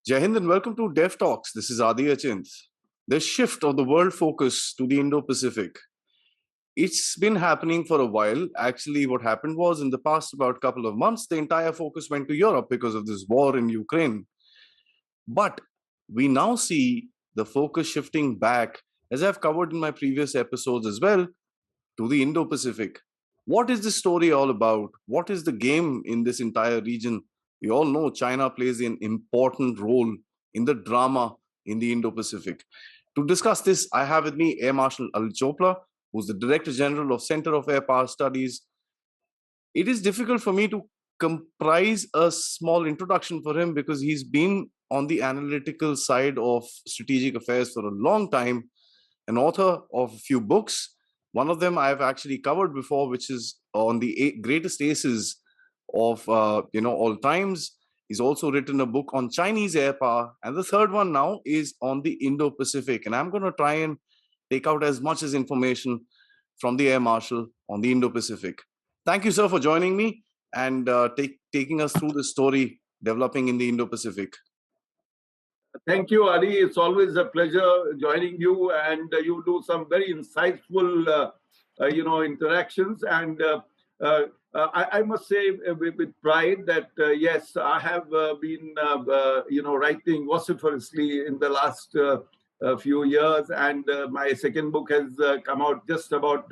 Jai Hind and welcome to Dev Talks. This is Aadi. The shift of the world focus to the Indo Pacific. It's been happening for a while. Actually, what happened was in the past about couple of months, the entire focus went to Europe because of this war in Ukraine. But we now see the focus shifting back, as I've covered in my previous episodes as well, to the Indo Pacific. What is this story all about? What is the game in this entire region? We all know China plays an important role in the drama in the Indo Pacific. To discuss this, I have with me Air Marshal Anil Chopra, who's the Director General of Center of Air Power Studies. It is difficult for me to comprise a small introduction for him because he's been on the analytical side of strategic affairs for a long time, an author of a few books. One of them I've actually covered before, which is on the greatest aces of all times. He's also written a book on Chinese air power, and the third one now is on the Indo-Pacific. And I'm going to try and take out as much as information from the Air Marshal on the Indo-Pacific. Thank you, sir, for joining me and taking us through the story developing in the Indo-Pacific. Thank you, Aadi. It's always a pleasure joining you, and you do some very insightful, interactions. And I must say with pride that yes, I have been, writing vociferously in the last few years, and my second book has come out just about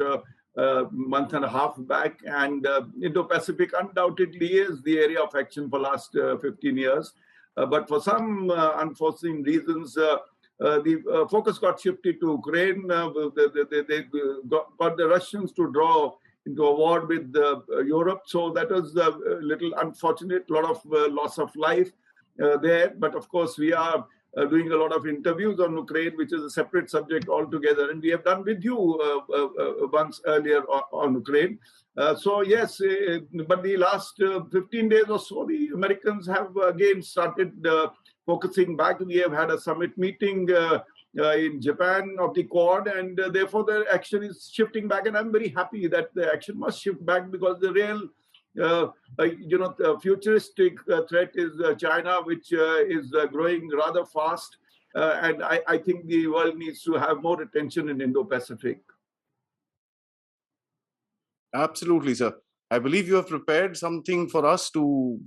a month and a half back. And Indo-Pacific undoubtedly is the area of action for last 15 years. But for some unforeseen reasons, the focus got shifted to Ukraine. They got the Russians to draw into a war with Europe. So that was a little unfortunate, a lot of loss of life there. But of course, we are doing a lot of interviews on Ukraine, which is a separate subject altogether. And we have done with you once earlier on Ukraine. So yes, but the last 15 days or so, the Americans have again started focusing back. We have had a summit meeting in Japan of the Quad, and therefore the action is shifting back. And I'm very happy that the action must shift back, because the real the futuristic threat is China, which is growing rather fast. And I think the world needs to have more attention in Indo-Pacific. Absolutely, sir. I believe you have prepared something for us to,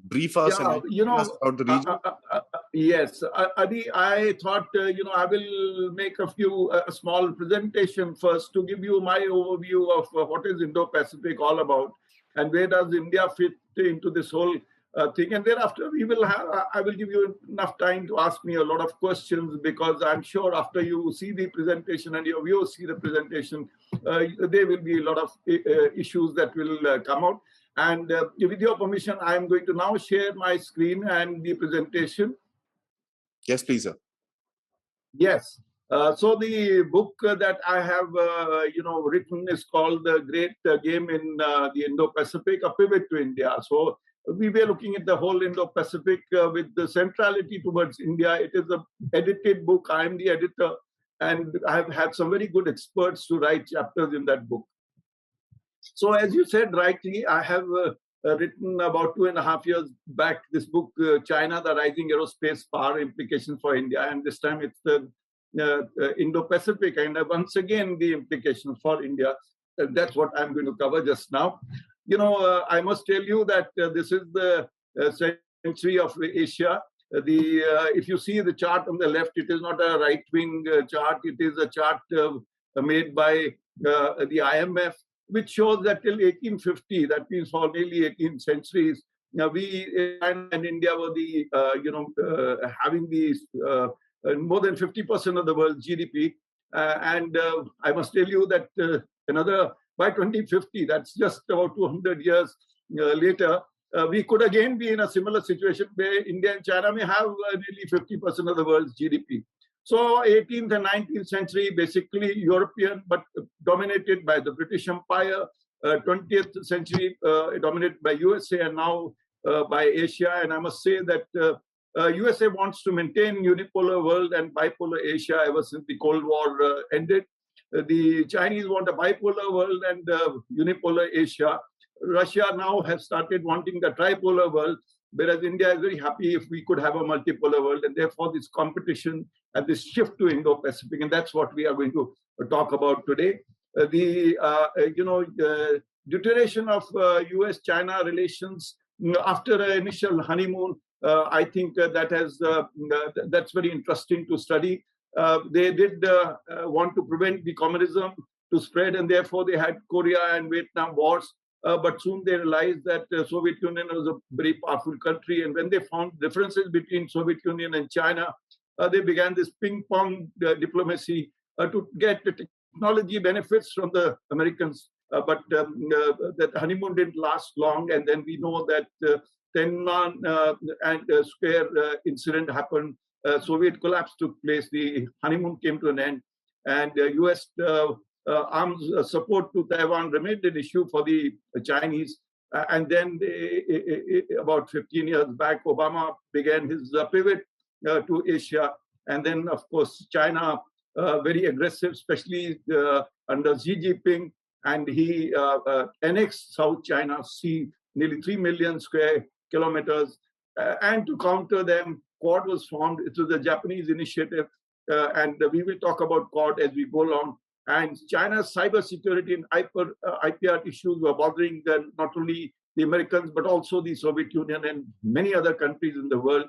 brief us and us about the region. Yes, Adi, I thought, I will make a small presentation first to give you my overview of what is Indo-Pacific all about, and where does India fit into this whole thing. And thereafter, I will give you enough time to ask me a lot of questions, because I'm sure after you see the presentation and your viewers see the presentation, there will be a lot of issues that will come out. And with your permission, I'm going to now share my screen and the presentation. Yes, please, sir. Yes. So the book that I have, written is called The Great Game in the Indo-Pacific, A Pivot to India. So we were looking at the whole Indo-Pacific with the centrality towards India. It is an edited book. I am the editor, and I have had some very good experts to write chapters in that book. So as you said rightly, I have written about 2.5 years back this book, China, the Rising Aerospace Power Implications for India. And this time it's the Indo-Pacific, and once again the implications for India. That's what I'm going to cover just now. I must tell you that this is the century of Asia. If you see the chart on the left, it is not a right-wing chart. It is a chart made by the IMF, which shows that till 1850, that means for nearly 18 centuries, we China and India were having these more than 50% of the world's GDP. And I must tell you that by 2050, that's just about 200 years later, we could again be in a similar situation where India and China may have nearly 50% of the world's GDP. So 18th and 19th century, basically European, but dominated by the British Empire. 20th century, dominated by USA, and now by Asia. And I must say that USA wants to maintain unipolar world and bipolar Asia ever since the Cold War ended. The Chinese want a bipolar world and unipolar Asia. Russia now has started wanting the tripolar world. whereas India is very happy if we could have a multipolar world, and therefore this competition and this shift to Indo-Pacific, and that's what we are going to talk about today. The deterioration of U.S.-China relations after an initial honeymoon, I think that's very interesting to study. They did want to prevent the communism to spread, and therefore they had Korea and Vietnam wars. But soon they realized that Soviet Union was a very powerful country, and when they found differences between Soviet Union and China, they began this ping-pong diplomacy to get the technology benefits from the Americans. But that honeymoon didn't last long, and then we know that Tiananmen and Square incident happened. Soviet collapse took place. The honeymoon came to an end, and U.S. Arms support to Taiwan remained an issue for the Chinese. And then about 15 years back, Obama began his pivot to Asia. And then, of course, China, very aggressive, especially under Xi Jinping. And he annexed South China Sea, nearly 3 million square kilometers. And to counter them, Quad was formed. It was a Japanese initiative. And we will talk about Quad as we go along. And China's cybersecurity and IPR issues were bothering not only the Americans, but also the Soviet Union and many other countries in the world.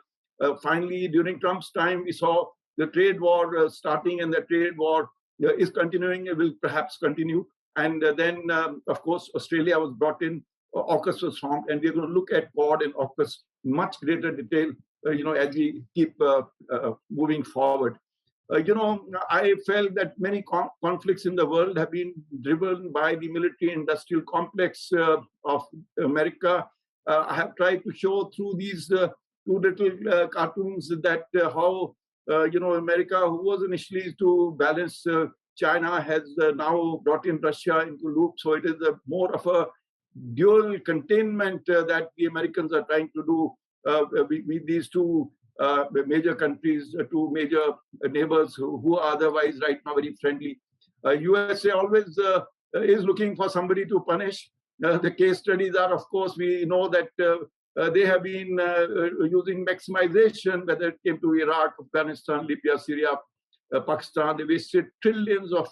Finally, during Trump's time, we saw the trade war starting, and the trade war is continuing. It will perhaps continue. And then, of course, Australia was brought in, AUKUS was formed, and we're going to look at Quad and AUKUS in much greater detail, as we keep moving forward. I felt that many conflicts in the world have been driven by the military-industrial complex of America. I have tried to show through these two little cartoons that how, America, who was initially to balance China, has now brought in Russia into loop. So it is more of a dual containment that the Americans are trying to do with these two major countries, two major neighbors who are otherwise right now very friendly. USA always is looking for somebody to punish. The case studies are, of course, we know that they have been using maximization, whether it came to Iraq, Afghanistan, Libya, Syria, Pakistan. They wasted trillions of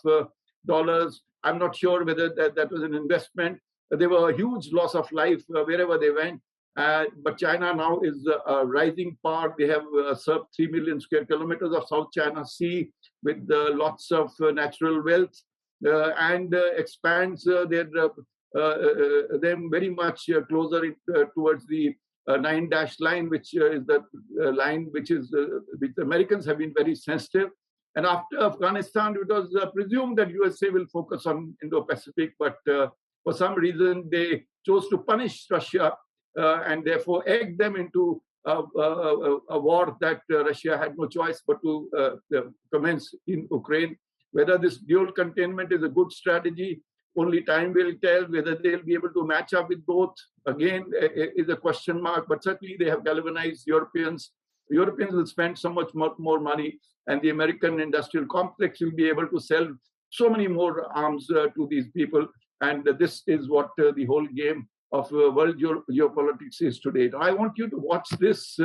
dollars. I'm not sure whether that was an investment. There were a huge loss of life wherever they went. But China now is a rising power. They have served 3 million square kilometers of South China Sea with lots of natural wealth and expands them very much closer towards the 9-dash line, which is the line which the Americans have been very sensitive. And after Afghanistan, it was presumed that USA will focus on Indo-Pacific, but for some reason they chose to punish Russia. And therefore egg them into a war that Russia had no choice but to commence in Ukraine. Whether this dual containment is a good strategy, only time will tell. Whether they'll be able to match up with both, again, is a question mark. But certainly they have galvanized Europeans. Europeans will spend so much more money, and the American industrial complex will be able to sell so many more arms to these people. And this is what the whole game of world geopolitics is today. Now, I want you to watch this,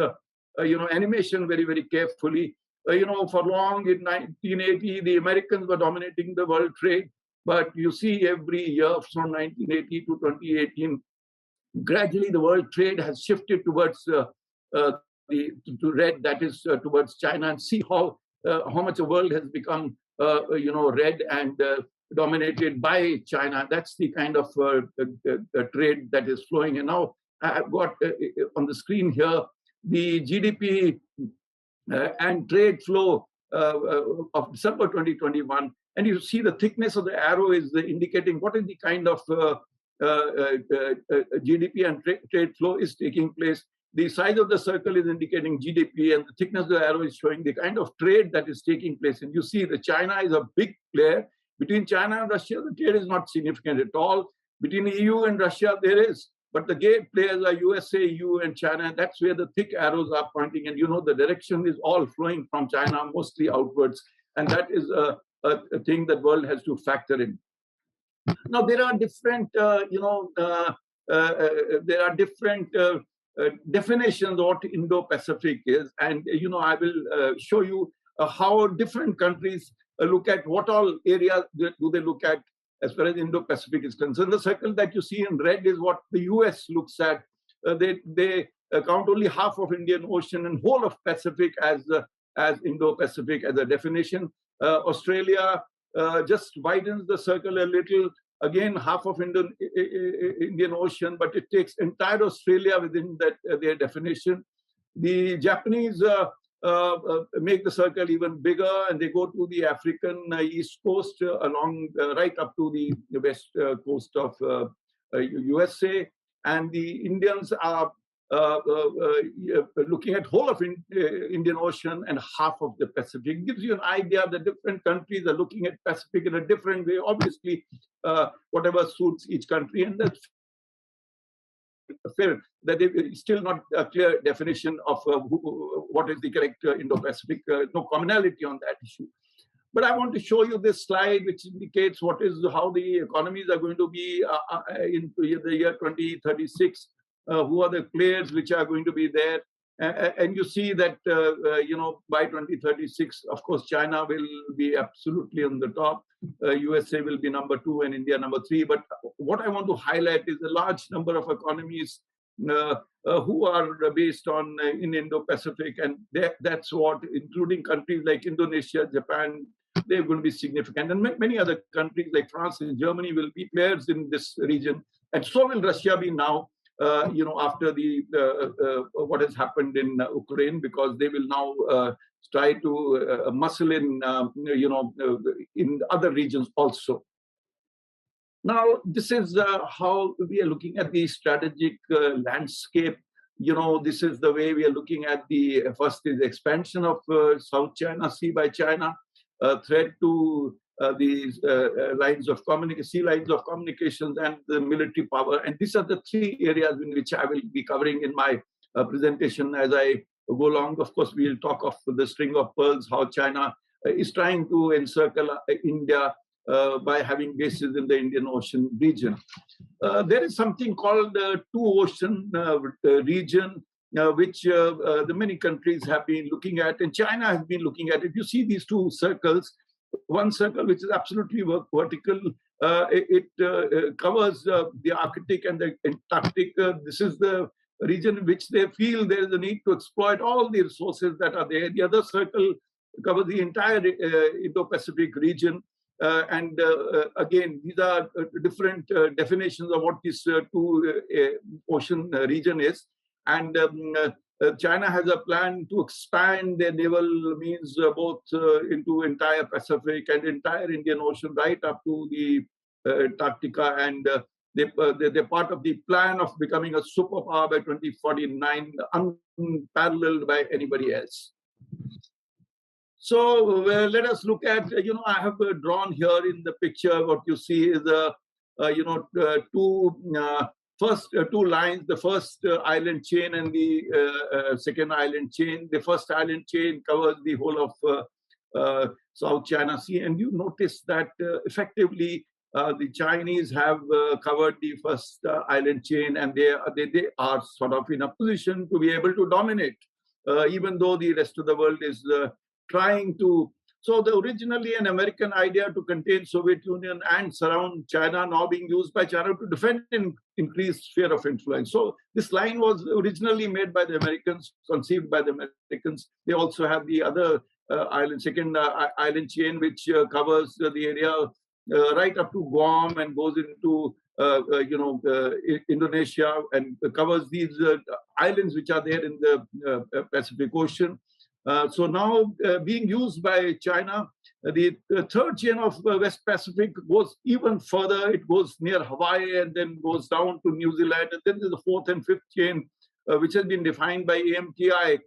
animation very, very carefully. For long in 1980, the Americans were dominating the world trade, but you see every year from 1980 to 2018, gradually the world trade has shifted towards to red, that is towards China, and see how much the world has become, red and dominated by China. That's the kind of trade that is flowing. And now I've got on the screen here the GDP and trade flow of December 2021. And you see the thickness of the arrow is indicating what is the kind of GDP and trade flow is taking place. The size of the circle is indicating GDP, and the thickness of the arrow is showing the kind of trade that is taking place. And you see that China is a big player. Between China and Russia, the trade is not significant at all. Between the EU and Russia, there is. But the great players are USA, EU, and China. And that's where the thick arrows are pointing. And the direction is all flowing from China, mostly outwards. And that is a thing that world has to factor in. Now, there are different, definitions of what Indo-Pacific is, and I will show you how different countries look at what all areas do they look at as far as Indo-Pacific is concerned. The circle that you see in red is what the US looks at. They count only half of Indian Ocean and whole of Pacific as Indo-Pacific as a definition. Australia just widens the circle a little. Again, half of Indian Ocean, but it takes entire Australia within that their definition. The Japanese make the circle even bigger, and they go to the African east coast along right up to the west coast of USA, and the Indians are looking at whole of Indian Ocean and half of the Pacific. It gives you an idea that different countries are looking at Pacific in a different way. Obviously, whatever suits each country, and that's fair. That is still not a clear definition of what is the correct Indo-Pacific. No commonality on that issue. But I want to show you this slide, which indicates how the economies are going to be in the year 2036. Who are the players which are going to be there? And you see that by 2036, of course, China will be absolutely on the top. USA will be number 2 and India number 3. But what I want to highlight is a large number of economies who are based on in Indo-Pacific, and that's what, including countries like Indonesia, Japan, they're going to be significant, and many other countries like France and Germany will be players in this region, and so will Russia be now. After what has happened in Ukraine, because they will now try to muscle in, in other regions also. Now, this is how we are looking at the strategic landscape. This is the way we are looking at the first is expansion of South China Sea by China, threat to these lines of sea lines of communications and the military power. And these are the 3 areas in which I will be covering in my presentation as I go along. Of course, we'll talk of the string of pearls, how China is trying to encircle India by having bases in the Indian Ocean region. There is something called the two-ocean region, which the many countries have been looking at, and China has been looking at. If you see these 2 circles, one circle which is absolutely vertical, it covers the Arctic and the Antarctic. This is the region in which they feel there is a need to exploit all the resources that are there. The other circle covers the entire Indo-Pacific region. And again, these are different definitions of what this two-ocean region is. And China has a plan to expand their naval means both into entire Pacific and entire Indian Ocean, right up to the Antarctica. And they're part of the plan of becoming a superpower by 2049, unparalleled by anybody else. So let us look at, I have drawn here in the picture, what you see is, first two lines, the first island chain and the second island chain. The first island chain covers the whole of South China Sea. And you notice that effectively the Chinese have covered the first island chain, and they are sort of in a position to be able to dominate, even though the rest of the world is trying to. So originally an American idea to contain Soviet Union and surround China, now being used by China to defend an increased sphere of influence. So this line was originally made by the Americans, conceived by the Americans. They also have the other second island chain, which covers the area right up to Guam and goes into Indonesia, and covers these islands which are there in the Pacific Ocean. So now being used by China, the third chain of West Pacific goes even further. It goes near Hawaii and then goes down to New Zealand. And then there's the fourth and fifth chain, which has been defined by AMTI,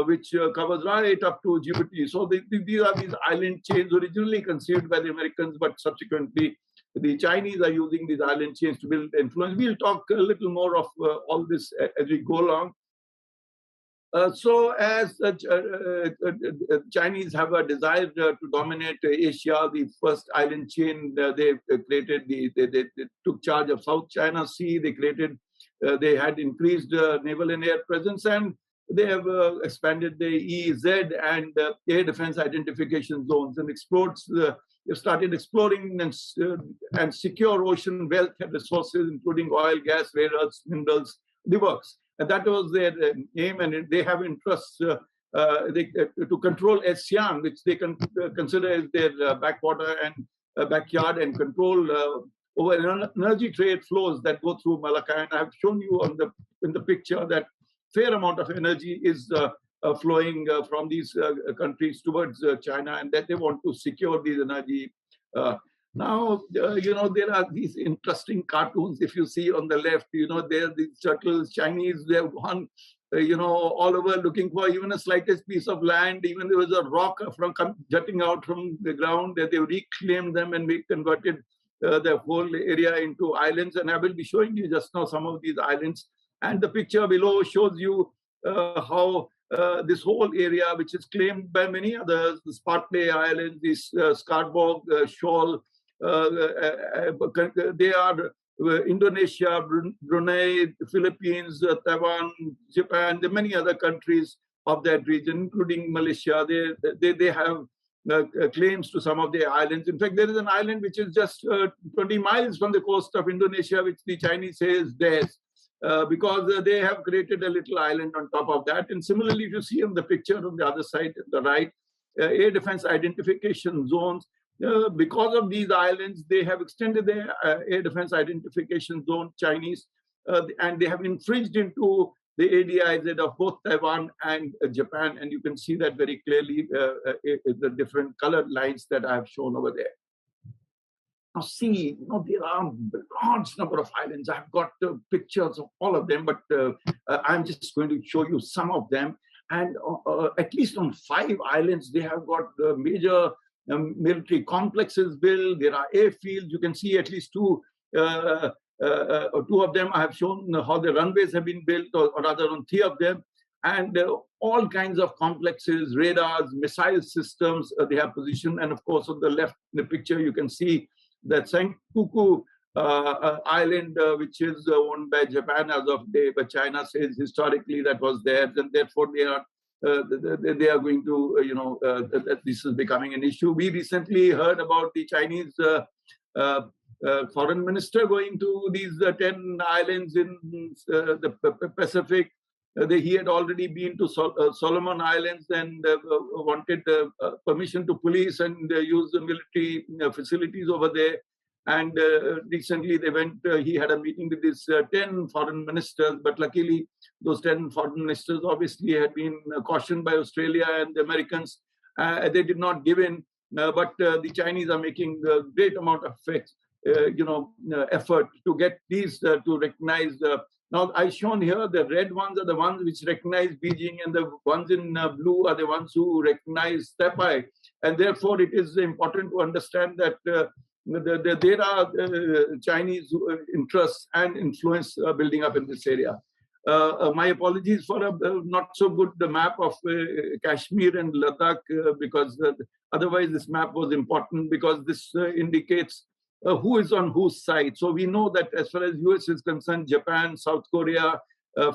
which covers right up to Djibouti. So these are these island chains originally conceived by the Americans, but subsequently the Chinese are using these island chains to build influence. We'll talk a little more of all this as we go along. So as Chinese have a desire to dominate Asia, the first island chain, they created, they took charge of South China Sea. They created they had increased naval and air presence, and they have expanded the EEZ and air defense identification zones and they started exploring and secure ocean wealth and resources, including oil, gas, rare earths, minerals, the works. And that was their aim, and they have interests to control ASEAN, which they consider as their backwater and backyard, and control over energy trade flows that go through Malacca. And I have shown you in the picture that fair amount of energy is flowing from these countries towards China, and that they want to secure these energy. Now, there are these interesting cartoons. If you see on the left, there are these turtles, Chinese, they have gone, all over looking for even a slightest piece of land. Even there was a rock jutting out from the ground, that they reclaimed them and we converted the whole area into islands. And I will be showing you just now some of these islands. And the picture below shows you how this whole area, which is claimed by many others, the Spratleys Islands, this Scarborough Shoal, they are Indonesia, Brunei, Philippines, Taiwan, Japan, the many other countries of that region, including Malaysia. They have claims to some of the islands. In fact, there is an island which is just 20 miles from the coast of Indonesia, which the Chinese say is theirs. Because they have created a little island on top of that. And similarly, if you see on the picture on the other side, at the right, air defense identification zones, because of these islands, they have extended their air defense identification zone, Chinese, and they have infringed into the ADIZ of both Taiwan and Japan. And you can see that very clearly in the different colored lines that I have shown over there. Now, see, there are a large number of islands. I've got pictures of all of them, but I'm just going to show you some of them. And at least on 5 islands, they have got major military complexes built. There are airfields. You can see at least 2 of them. I have shown how the runways have been built, or rather on 3 of them. And all kinds of complexes, radars, missile systems, they have positioned. And of course, on the left in the picture, you can see that Senkaku island, which is owned by Japan as of today, but China says historically that was theirs, and therefore they are going to, that this is becoming an issue. We recently heard about the Chinese foreign minister going to these 10 islands in the Pacific. He had already been to Solomon Islands and wanted permission to police and use the military facilities over there. And recently they went, he had a meeting with these 10 foreign ministers, but luckily those 10 foreign ministers obviously had been cautioned by Australia and the Americans. They did not give in, but the Chinese are making a great amount of effort to get these to recognize. Now, I've shown here the red ones are the ones which recognize Beijing, and the ones in blue are the ones who recognize Taipei. And therefore, it is important to understand that there are Chinese interests and influence building up in this area. My apologies for a not so good map of Kashmir and Ladakh, because otherwise this map was important, because this indicates who is on whose side. So we know that as far as US is concerned, Japan, South Korea,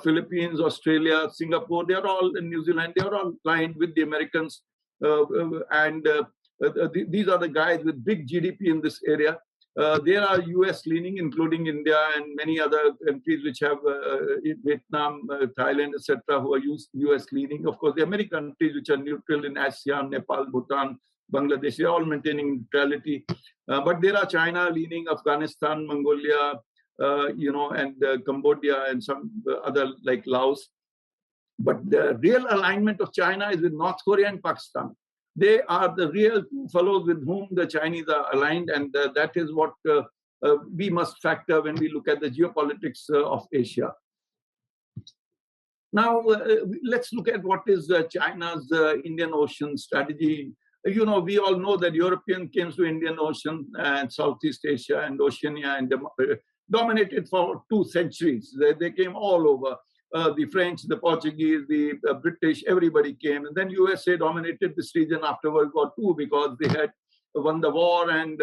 Philippines, Australia, Singapore, they are all, in New Zealand, they are all aligned with the Americans. These are the guys with big GDP in this area. There are US leaning, including India and many other countries which have Vietnam, Thailand, etc., who are US leaning. Of course, the American countries which are neutral in ASEAN, Nepal, Bhutan, Bangladesh, they are all maintaining neutrality. But there are China leaning, Afghanistan, Mongolia, and Cambodia and some other like Laos. But the real alignment of China is with North Korea and Pakistan. They are the real two fellows with whom the Chinese are aligned, and that is what we must factor when we look at the geopolitics of Asia. Now, let's look at what is China's Indian Ocean strategy. We all know that European came to Indian Ocean and Southeast Asia and Oceania and dominated for 2 centuries. They came all over. The French, the Portuguese, the British, everybody came. And then USA dominated this region after World War II because they had won the war, and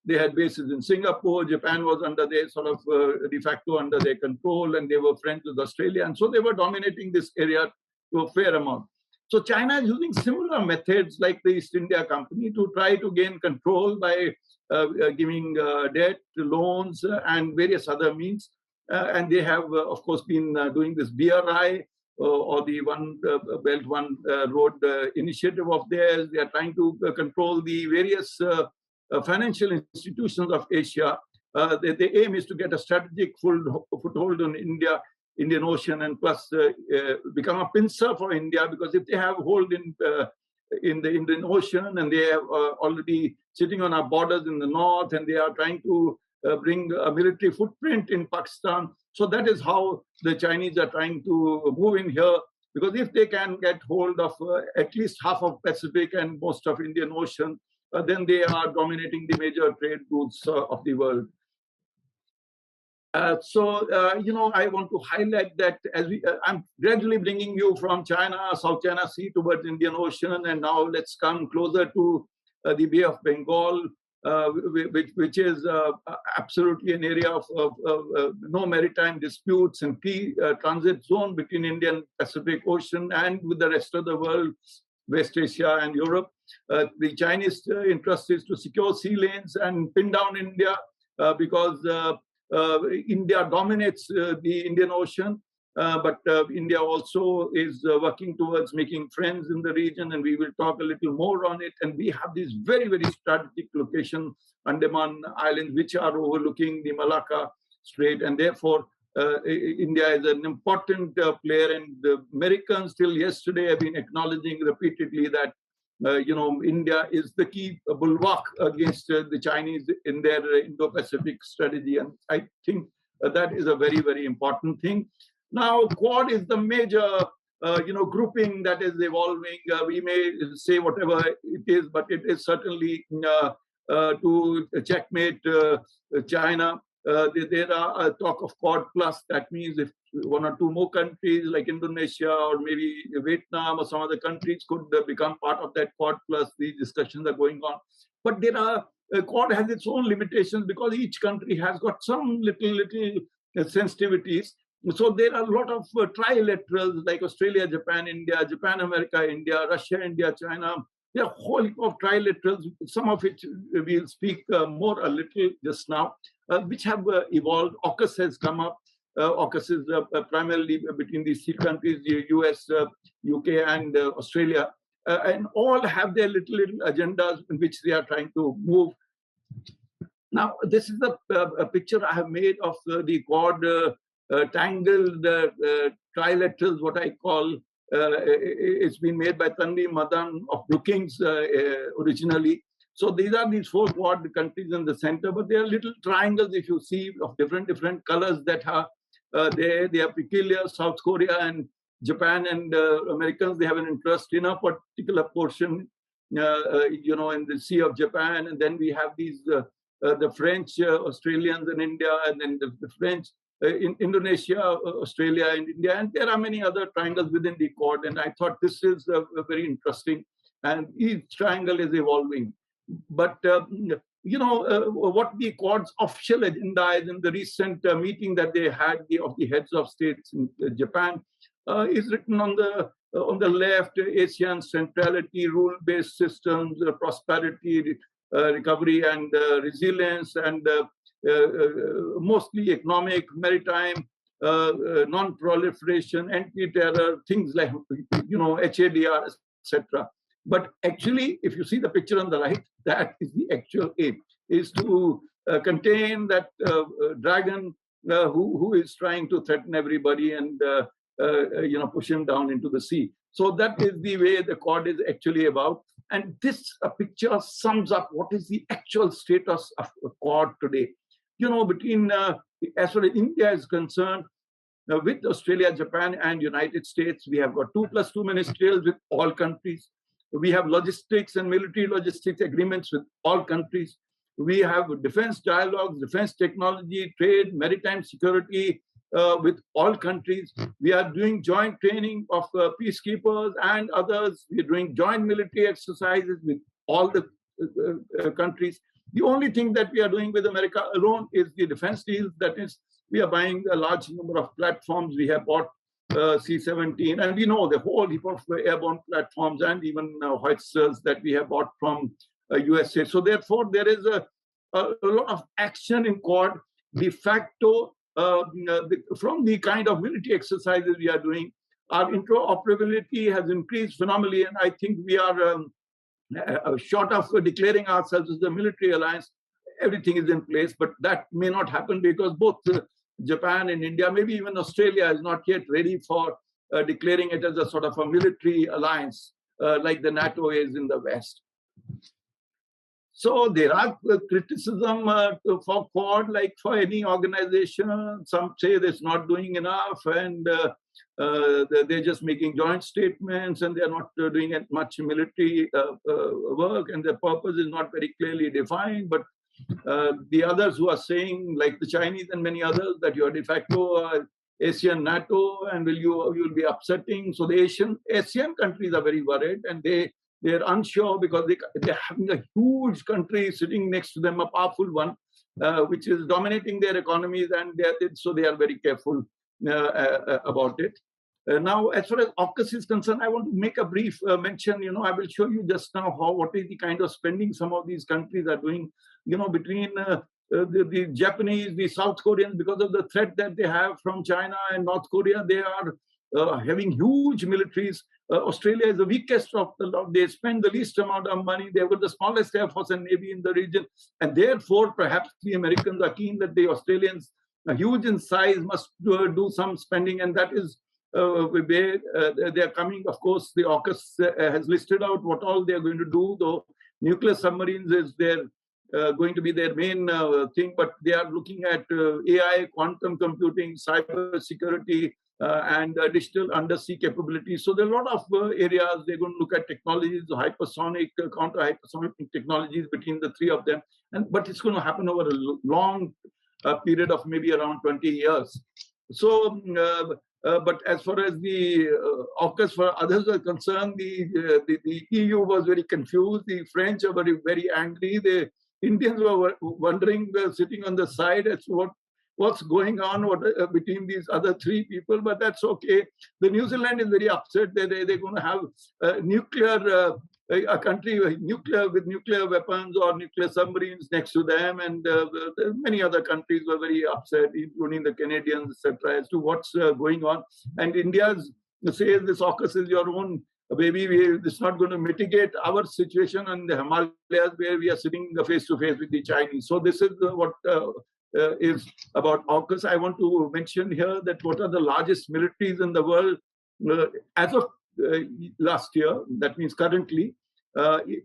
They had bases in Singapore. Japan was under their sort of de facto under their control, and they were friends with Australia. And so they were dominating this area to a fair amount. So China is using similar methods like the East India Company to try to gain control by giving debt, loans, and various other means. And they have, of course, been doing this BRI or the One Belt, One Road initiative of theirs. They are trying to control the various financial institutions of Asia. The aim is to get a strategic foothold on Indian Ocean, and plus become a pincer for India, because if they have hold in the Indian Ocean, and they are already sitting on our borders in the north, and they are trying to bring a military footprint in Pakistan. So that is how the Chinese are trying to move in here, because if they can get hold of at least half of Pacific and most of Indian Ocean, then they are dominating the major trade routes of the world. I want to highlight that as I'm gradually bringing you from China, South China Sea towards Indian Ocean, and now let's come closer to the Bay of Bengal, which is absolutely an area of no maritime disputes and key transit zone between Indian Pacific Ocean and with the rest of the world, West Asia and Europe. The Chinese interest is to secure sea lanes and pin down India because India dominates the Indian Ocean, but India also is working towards making friends in the region, and we will talk a little more on it. And we have these very, very strategic locations, Andaman Islands, which are overlooking the Malacca Strait, and therefore India is an important player. And the Americans till yesterday have been acknowledging repeatedly that India is the key bulwark against the Chinese in their Indo-Pacific strategy. And I think that is a very, very important thing. Now, Quad is the major, grouping that is evolving. We may say whatever it is, but it is certainly to checkmate China. There are talk of Quad Plus. That means if one or two more countries like Indonesia or maybe Vietnam or some other countries could become part of that Quad Plus, these discussions are going on. But Quad has its own limitations because each country has got some little sensitivities. So there are a lot of trilaterals like Australia, Japan, India, Japan, America, India, Russia, India, China. There are a whole heap of trilaterals, some of which we'll speak more a little just now, which have evolved. AUKUS has come up. AUKUS is primarily between these three countries, the US, UK, and Australia. And all have their little agendas in which they are trying to move. Now, this is a picture I have made of the Quad tangled trilaterals, what I call. It's been made by Tanvi Madan of Brookings originally. So these are these four Quad countries in the center, but they are little triangles, if you see, of different colors that are there. They are peculiar. South Korea and Japan and Americans, they have an interest in a particular portion, in the Sea of Japan. And then we have these, the French, Australians and India, and then the French, in Indonesia, Australia, and India. And there are many other triangles within the Quad. And I thought this is very interesting. And each triangle is evolving. But, what the Quad's official agenda is in the recent meeting that they had of the heads of states in Japan is written on the left: ASEAN centrality, rule-based systems, prosperity, recovery and resilience, and mostly economic, maritime, non-proliferation, anti-terror, things like HADR, etc. But actually, if you see the picture on the right, that is the actual aim, is to contain that dragon who is trying to threaten everybody and push him down into the sea. So that is the way the Quad is actually about. And this picture sums up what is the actual status of Quad today. Between, as far as India is concerned, with Australia, Japan, and United States, we have got 2+2 ministerials with all countries. We have logistics and military logistics agreements with all countries. We have defense dialogues, defense technology, trade, maritime security with all countries. We are doing joint training of peacekeepers and others. We are doing joint military exercises with all the countries. The only thing that we are doing with America alone is the defense deals. That is, we are buying a large number of platforms. We have bought C-17, and we know the whole heap of airborne platforms and even howitzers that we have bought from USA. So therefore, there is a lot of action in Quad de facto from the kind of military exercises we are doing. Our interoperability has increased phenomenally, and I think we are short of declaring ourselves as a military alliance. Everything is in place, but that may not happen because both Japan and India, maybe even Australia, is not yet ready for declaring it as a sort of a military alliance like the NATO is in the West. So there are criticism for Quad, like for any organization. Some say it's not doing enough, and they're just making joint statements, and they're not doing much military work, and their purpose is not very clearly defined. But the others who are saying, like the Chinese and many others, that you are de facto Asian NATO, and you'll be upsetting. So the Asian countries are very worried, and they're unsure because they're having a huge country sitting next to them, a powerful one, which is dominating their economies, and so they are very careful about it. Now, as far as AUKUS is concerned, I want to make a brief mention. I will show you just now what is the kind of spending some of these countries are doing. Between the Japanese, the South Koreans, because of the threat that they have from China and North Korea, they are having huge militaries. Australia is the weakest of the lot. They spend the least amount of money. They've got the smallest air force and navy in the region. And therefore, perhaps the Americans are keen that the Australians, huge in size, must do some spending. And that is where they're coming. Of course, the AUKUS has listed out what all they're going to do, though nuclear submarines is going to be their main thing. But they are looking at AI, quantum computing, cyber security, and digital undersea capabilities. So there are a lot of areas. They're going to look at technologies, hypersonic, counter-hypersonic technologies between the three of them. But it's going to happen over a long period of maybe around 20 years. So, but as far as the AUKUS for others are concerned, the EU was very confused. The French are very, very angry. The Indians were wondering, sitting on the side as to what's going on between these other three people, but that's okay. The New Zealand is very upset that they're going to have nuclear, a country with nuclear weapons or nuclear submarines next to them, and many other countries were very upset, including the Canadians, etc., as to what's going on. And India says this AUKUS is your own baby. It's not going to mitigate our situation in the Himalayas, where we are sitting face to face with the Chinese. So this is what is about AUKUS. I want to mention here that what are the largest militaries in the world as of last year, that means currently,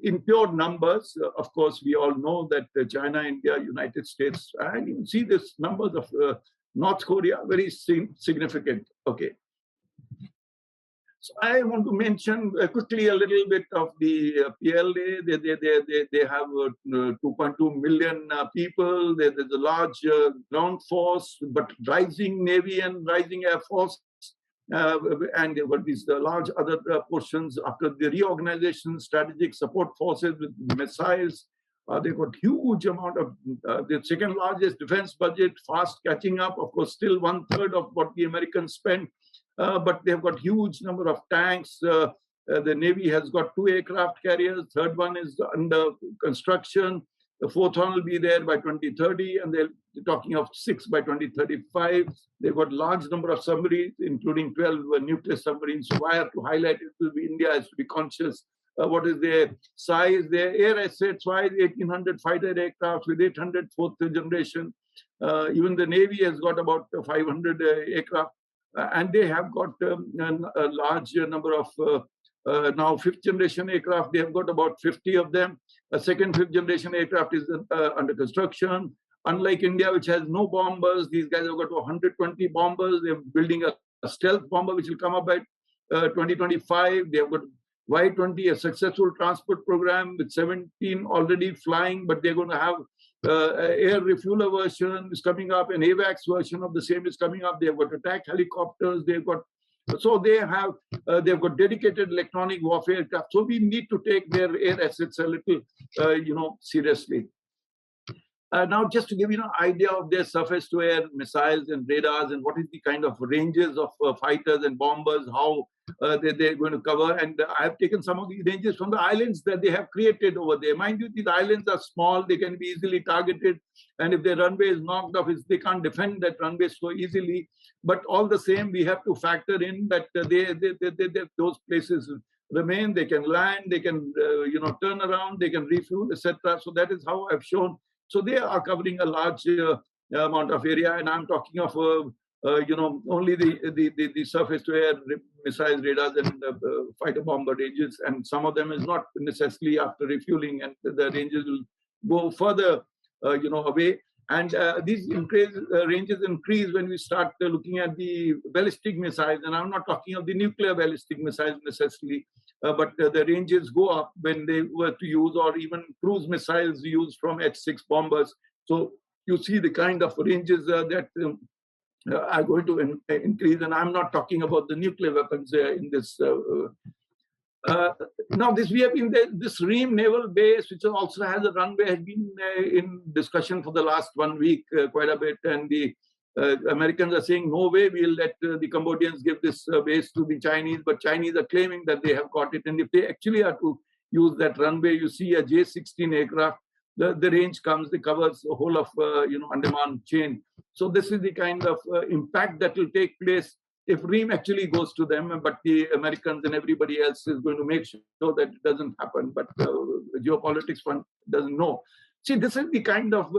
in pure numbers. Of course, we all know that China, India, United States, and you see this numbers of North Korea, very significant. Okay. So I want to mention quickly a little bit of the PLA. They have 2.2 million people. There's a large ground force, but rising navy and rising air force. And there were these large other portions after the reorganization, strategic support forces with missiles. They've got huge amount of the second largest defense budget, fast catching up. Of course, still 1/3 of what the Americans spend. But they've got huge number of tanks. The Navy has got 2 aircraft carriers. Third one is under construction. The fourth one will be there by 2030, and they're talking of 6 by 2035. They've got large number of submarines, including 12 nuclear submarines. So why I have to highlight it will be India has to be conscious. What is their size, their air assets? Why 1,800 fighter aircraft with 800 fourth generation? Even the Navy has got about 500 aircraft. And they have got a large number of now 5th generation aircraft. They have got about 50 of them. A second 5th generation aircraft is under construction. Unlike India, which has no bombers, these guys have got 120 bombers. They're building a stealth bomber, which will come up by 2025. They have got Y-20, a successful transport program with 17 already flying, but they're going to have air refueler version is coming up, an AVAX version of the same is coming up. They've got attack helicopters. They've got dedicated electronic warfare aircraft. So we need to take their air assets a little, seriously. Now, just to give you an idea of their surface-to-air missiles and radars and what is the kind of ranges of fighters and bombers, how they're going to cover. And I have taken some of these ranges from the islands that they have created over there. Mind you, these islands are small, they can be easily targeted. And if their runway is knocked off, they can't defend that runway so easily. But all the same, we have to factor in that those places remain, they can land, they can turn around, they can refuel, etc. So that is how I've shown. So they are covering a large amount of area, and I'm talking of only the surface-to-air missiles, radars, and fighter bomber ranges, and some of them is not necessarily after refueling, and the ranges will go further, away. And these ranges increase when we start looking at the ballistic missiles, and I'm not talking of the nuclear ballistic missiles necessarily. But the ranges go up when they were to use, or even cruise missiles used from H-6 bombers. So you see the kind of ranges that are going to increase. And I'm not talking about the nuclear weapons in this. Now, we have been this Ream naval base, which also has a runway, has been in discussion for the last 1 week quite a bit. And the Americans are saying, no way, we'll let the Cambodians give this base to the Chinese, but Chinese are claiming that they have got it. And if they actually are to use that runway, you see a J-16 aircraft, the range comes, it covers the whole of, Andaman chain. So this is the kind of impact that will take place if Ream actually goes to them, but the Americans and everybody else is going to make sure that it doesn't happen. But Geopolitics Fund doesn't know. See, this is the kind of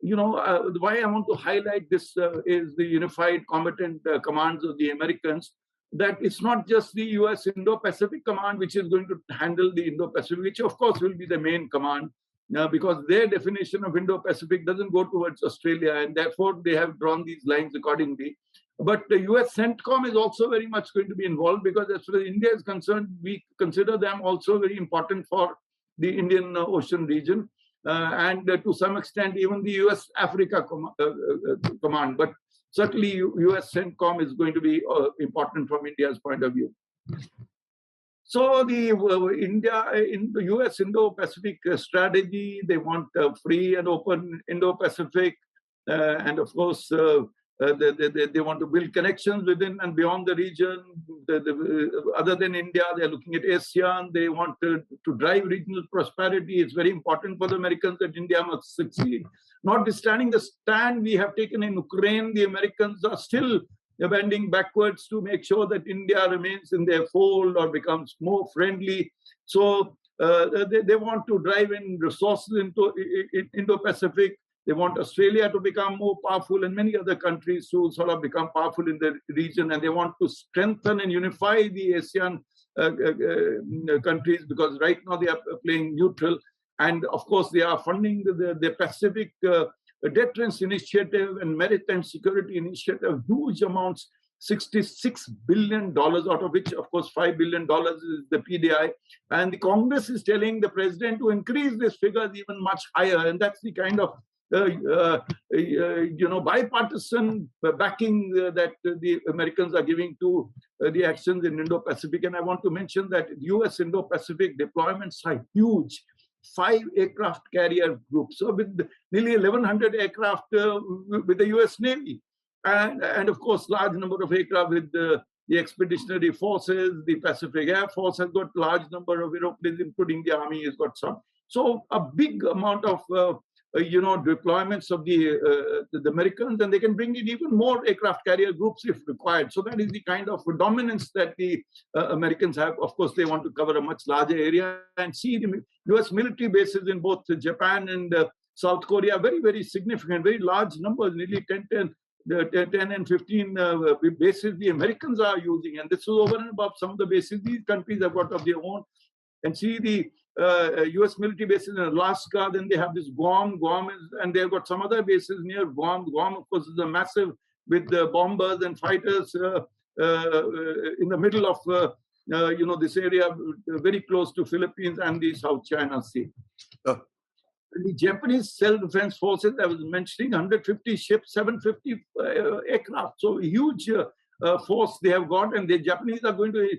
why I want to highlight this is the Unified Combatant Commands of the Americans, that it's not just the US Indo-Pacific Command which is going to handle the Indo-Pacific, which of course will be the main command, because their definition of Indo-Pacific doesn't go towards Australia, and therefore they have drawn these lines accordingly. But the US CENTCOM is also very much going to be involved, because as far as India is concerned, we consider them also very important for the Indian Ocean region. And to some extent, even the US Africa Command. But certainly, US CENTCOM is going to be important from India's point of view. So the India in the US Indo-Pacific strategy, they want free and open Indo-Pacific, and of course, they want to build connections within and beyond the region. Other than India, they're looking at ASEAN. They want to drive regional prosperity. It's very important for the Americans that India must succeed. Notwithstanding the stand we have taken in Ukraine, the Americans are still bending backwards to make sure that India remains in their fold or becomes more friendly. So they want to drive in resources into Indo-Pacific. They want Australia to become more powerful, and many other countries to sort of become powerful in the region. And they want to strengthen and unify the ASEAN countries, because right now they are playing neutral. And of course, they are funding the Pacific Deterrence Initiative and Maritime Security Initiative, huge amounts, $66 billion, out of which, of course, $5 billion is the PDI. And the Congress is telling the president to increase this figure even much higher. And that's the kind of bipartisan backing that the Americans are giving to the actions in Indo-Pacific. And I want to mention that US Indo-Pacific deployments are huge. 5 aircraft carrier groups, so with nearly 1,100 aircraft with the US Navy, and of course large number of aircraft with the expeditionary forces. The Pacific Air Force has got large number of airplanes, including the Army has got some. So a big amount of deployments of the Americans, and they can bring in even more aircraft carrier groups if required. So that is the kind of dominance that the Americans have. Of course, they want to cover a much larger area, and see the US military bases in both Japan and South Korea, very, very significant, very large numbers, nearly 10 and 15 bases the Americans are using. And this is over and above some of the bases these countries have got of their own. And see the US military bases in Alaska, then they have this Guam. Guam is, and they've got some other bases near Guam. Guam, of course, is a massive with bombers and fighters in the middle of this area, very close to Philippines and the South China Sea. The Japanese self-defense forces, I was mentioning, 150 ships, 750 aircraft. So huge force they have got, and the Japanese are going to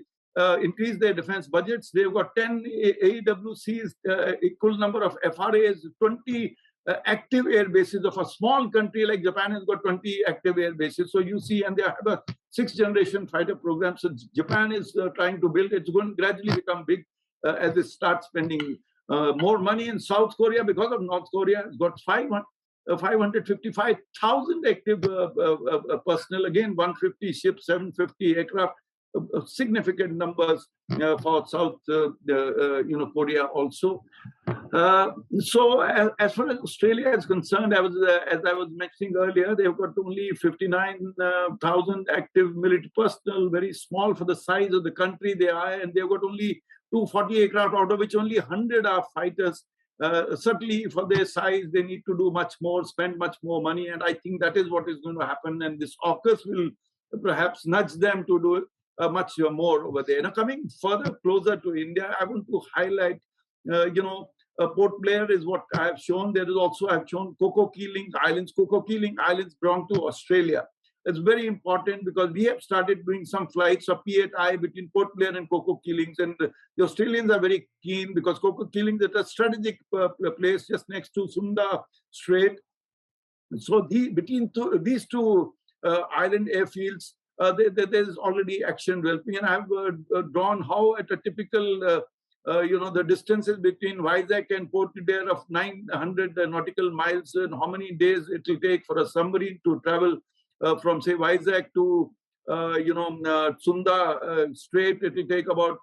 increase their defense budgets. They've got 10 AWCs, equal number of FRAs, 20 active air bases of a small country like Japan has got 20 active air bases. So you see, and they have a 6th-generation fighter program. So Japan is trying to build. It's going to gradually become big as it starts spending more money. In South Korea, because of North Korea, has got 555,000 active personnel. Again, 150 ships, 750 aircraft. Significant numbers for South Korea also. So as far as Australia is concerned, as I was mentioning earlier, they've got only 59,000 active military personnel, very small for the size of the country they are, and they've got only 240 aircraft, out of which only 100 are fighters. Certainly for their size, they need to do much more, spend much more money, and I think that is what is going to happen, and this AUKUS will perhaps nudge them to do much more over there. Now, coming further closer to India, I want to highlight, Port Blair is what I have shown. There is also, I've shown Coco Keeling Islands. Coco Keeling Islands belong to Australia. It's very important because we have started doing some flights of P8I between Port Blair and Coco Keelings, and the Australians are very keen because Coco Keelings is a strategic place just next to Sunda Strait. So between these two island airfields, there's already action developing, and I've drawn how at a typical the distances between Vizag and Port Blair of 900 nautical miles, and how many days it will take for a submarine to travel from, say, Vizag to, Sunda Strait. It will take about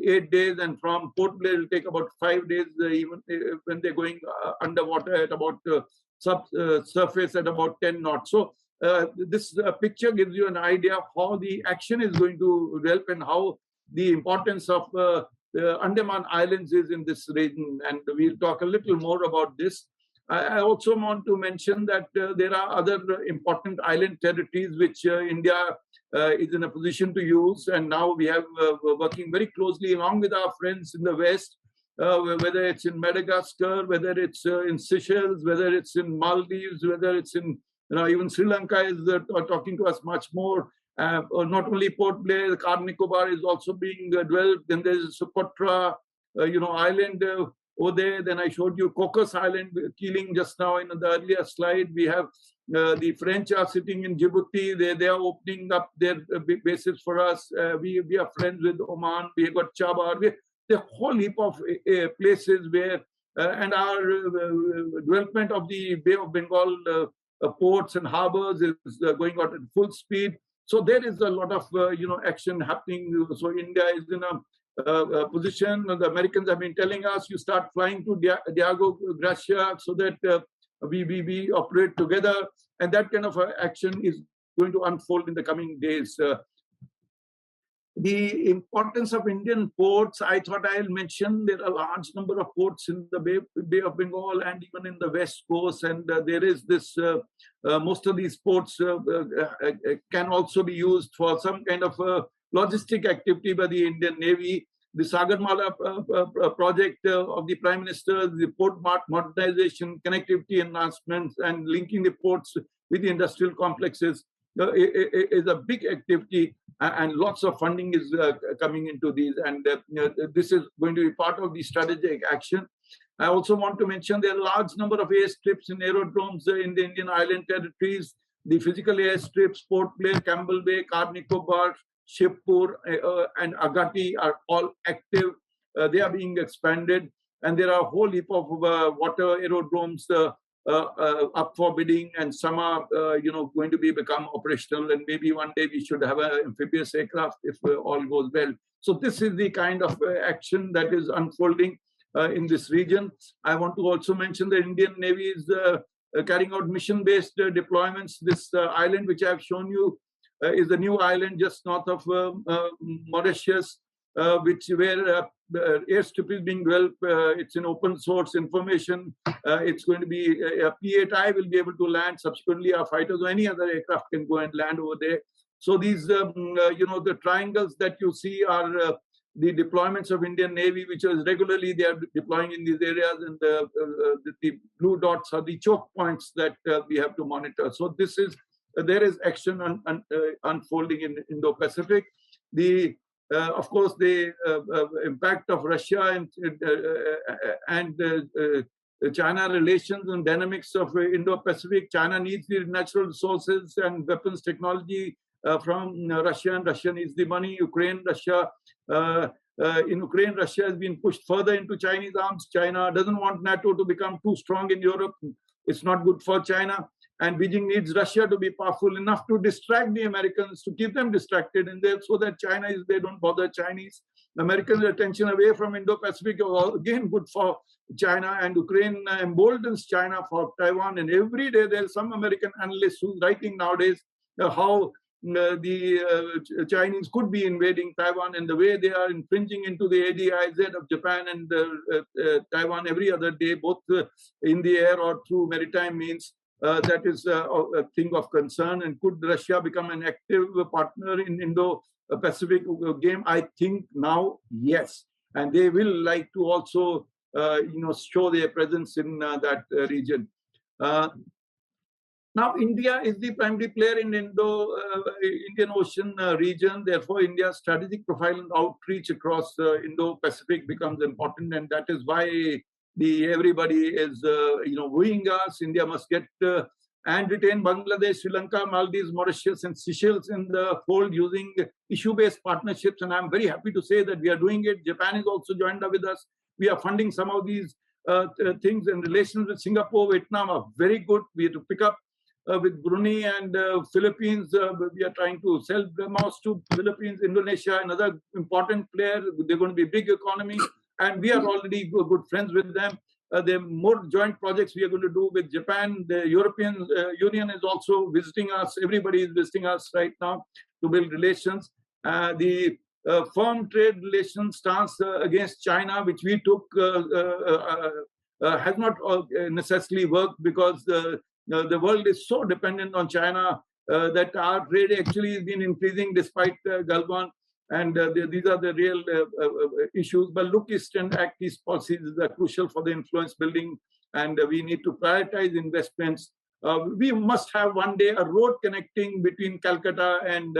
8 days, and from Port Blair, it will take about 5 days, even when they're going underwater at about surface at about 10 knots. So this picture gives you an idea of how the action is going to develop and how the importance of Andaman Islands is in this region, and we'll talk a little more about this. I also want to mention that there are other important island territories which India is in a position to use, and now we have working very closely along with our friends in the West, whether it's in Madagascar, whether it's in Seychelles, whether it's in Maldives, whether it's in even Sri Lanka is talking to us much more. Not only Port Blair, the Car Nicobar is also being developed. Then there's Socotra, island over there. Then I showed you Cocos Island, Keeling just now in the earlier slide. We have the French are sitting in Djibouti. They are opening up their bases for us. We are friends with Oman. We have got Chabar. The whole heap of places where, and our development of the Bay of Bengal ports and harbors is going out at full speed. So there is a lot of action happening. So India is in a position. The Americans have been telling us, you start flying to Diego Garcia so that we operate together, and that kind of action is going to unfold in the coming days. The importance of Indian ports, I thought I'll mention. There are a large number of ports in the Bay of Bengal and even in the West Coast, and there is this, most of these ports can also be used for some kind of logistic activity by the Indian Navy. The Sagarmala project of the Prime Minister, the port modernization, connectivity enhancements, and linking the ports with the industrial complexes is a big activity, and lots of funding is coming into these, and this is going to be part of the strategic action. I also want to mention there are a large number of airstrips and aerodromes in the Indian island territories. The physical airstrips, Port Blair, Campbell Bay, Car Nicobar, Shivpur, and Agati are all active. They are being expanded, and there are a whole heap of water aerodromes up for bidding, and some are going to become operational, and maybe one day we should have an amphibious aircraft if all goes well. So this is the kind of action that is unfolding in this region. I want to also mention the Indian Navy is carrying out mission-based deployments. This island which I have shown you is a new island just north of Mauritius, where airstrip is being developed. It's an open source information. It's going to be a P8I will be able to land. Subsequently, our fighters or any other aircraft can go and land over there. So these, the triangles that you see are the deployments of Indian Navy, which is regularly they are deploying in these areas, and the blue dots are the choke points that we have to monitor. So this is there is action unfolding in Indo Pacific. Of course, the impact of Russia and China relations and dynamics of Indo-Pacific. China needs the natural resources and weapons technology from Russia, and Russia needs the money. In Ukraine, Russia has been pushed further into Chinese arms. China doesn't want NATO to become too strong in Europe. It's not good for China. And Beijing needs Russia to be powerful enough to distract the Americans, to keep them distracted, and so that they don't bother Chinese. American attention away from Indo-Pacific is again good for China, and Ukraine emboldens China for Taiwan. And every day there's some American analyst who's writing nowadays how the Chinese could be invading Taiwan, and the way they are infringing into the ADIZ of Japan and Taiwan every other day, both in the air or through maritime means. That is a thing of concern. And could Russia become an active partner in Indo-Pacific game? I think now, yes. And they will like to also, show their presence in that region. Now, India is the primary player in Indian Ocean region. Therefore, India's strategic profile and outreach across Indo-Pacific becomes important, and that is why everybody is wooing us. India must get and retain Bangladesh, Sri Lanka, Maldives, Mauritius, and Seychelles in the fold using issue-based partnerships. And I'm very happy to say that we are doing it. Japan is also joined up with us. We are funding some of these things, and relations with Singapore, Vietnam are very good. We have to pick up with Brunei and Philippines. We are trying to sell the mouse to Philippines, Indonesia, another important player. They're going to be a big economy, and we are already good friends with them. There are more joint projects we are going to do with Japan. The European Union is also visiting us. Everybody is visiting us right now to build relations. The firm trade relations stance against China, which we took, has not necessarily worked, because the world is so dependent on China that our trade actually has been increasing despite Gulf War. And these are the real issues. But look East and Act East policies are crucial for the influence building, and we need to prioritize investments. We must have one day a road connecting between Calcutta and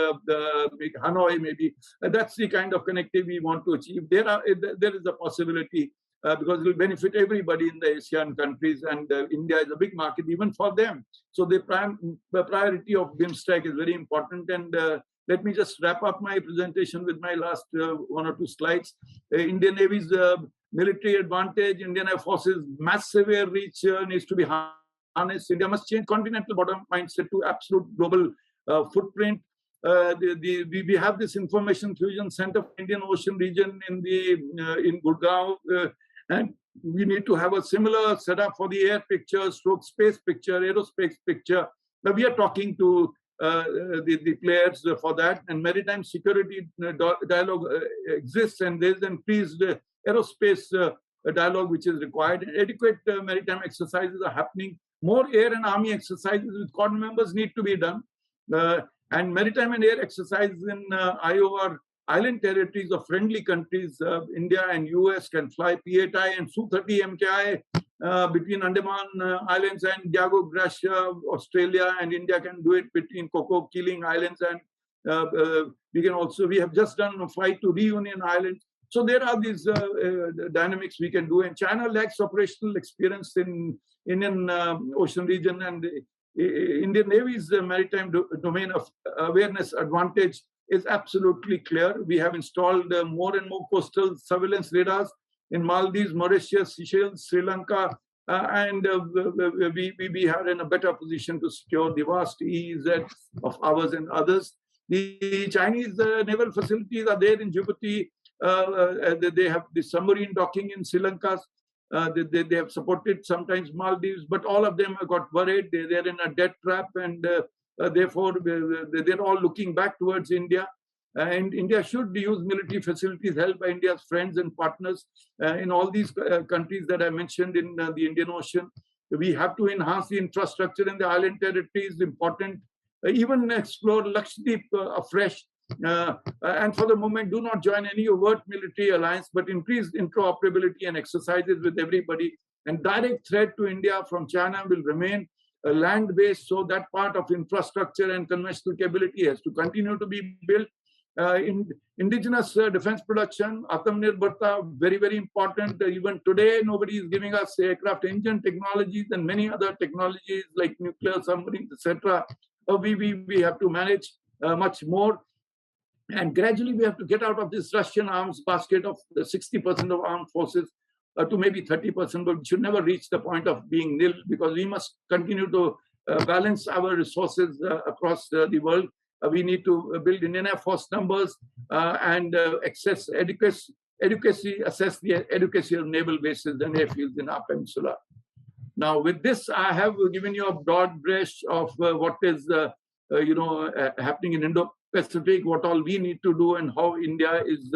Hanoi, maybe. That's the kind of connectivity we want to achieve. There is a possibility, because it will benefit everybody in the Asian countries, and India is a big market even for them. So the priority of BIMSTEC is very important. And let me just wrap up my presentation with my last one or two slides. Indian Navy's military advantage, Indian Air Force's massive air reach needs to be harnessed. India must change continental border mindset to absolute global footprint. We have this information fusion center for Indian Ocean region in Gurgaon, and we need to have a similar setup for the air picture, stroke space picture, aerospace picture. Now we are talking to the players for that, and maritime security dialogue exists, and there is increased aerospace dialogue which is required. Adequate maritime exercises are happening. More air and army exercises with Quad members need to be done. And maritime and air exercises in IOR island territories of friendly countries, India and US can fly P8I and Su-30 MKI between Andaman Islands and Diego Garcia, Australia, and India can do it between Coco Keeling Islands, and we have just done a flight to Reunion Island. So there are these dynamics we can do, and China lacks operational experience in Indian Ocean region, and Indian Navy's maritime domain of awareness advantage is absolutely clear. We have installed more and more coastal surveillance radars in Maldives, Mauritius, Seychelles, Sri Lanka, and we are in a better position to secure the vast EEZ of ours and others. The Chinese naval facilities are there in Djibouti. They have the submarine docking in Sri Lanka. They have supported sometimes Maldives, but all of them have got worried. They're in a debt trap, and therefore they're all looking back towards India. And India should use military facilities held by India's friends and partners in all these countries that I mentioned in the Indian Ocean. We have to enhance the infrastructure in the island territories, important. Even explore Lakshadweep afresh. And for the moment, do not join any overt military alliance, but increase interoperability and exercises with everybody. And direct threat to India from China will remain land-based, so that part of infrastructure and conventional capability has to continue to be built. Indigenous defense production, Atmanirbharta, very, very important. Even today, nobody is giving us aircraft engine technologies and many other technologies like nuclear submarines, etc. We have to manage much more. And gradually, we have to get out of this Russian arms basket of 60% of armed forces to maybe 30%, but we should never reach the point of being nil, because we must continue to balance our resources across the world. We need to build in enough force numbers and assess assess the adequacy of naval bases and airfields in our peninsula. Now, with this, I have given you a broad brush of what is happening in Indo-Pacific, what all we need to do, and how India is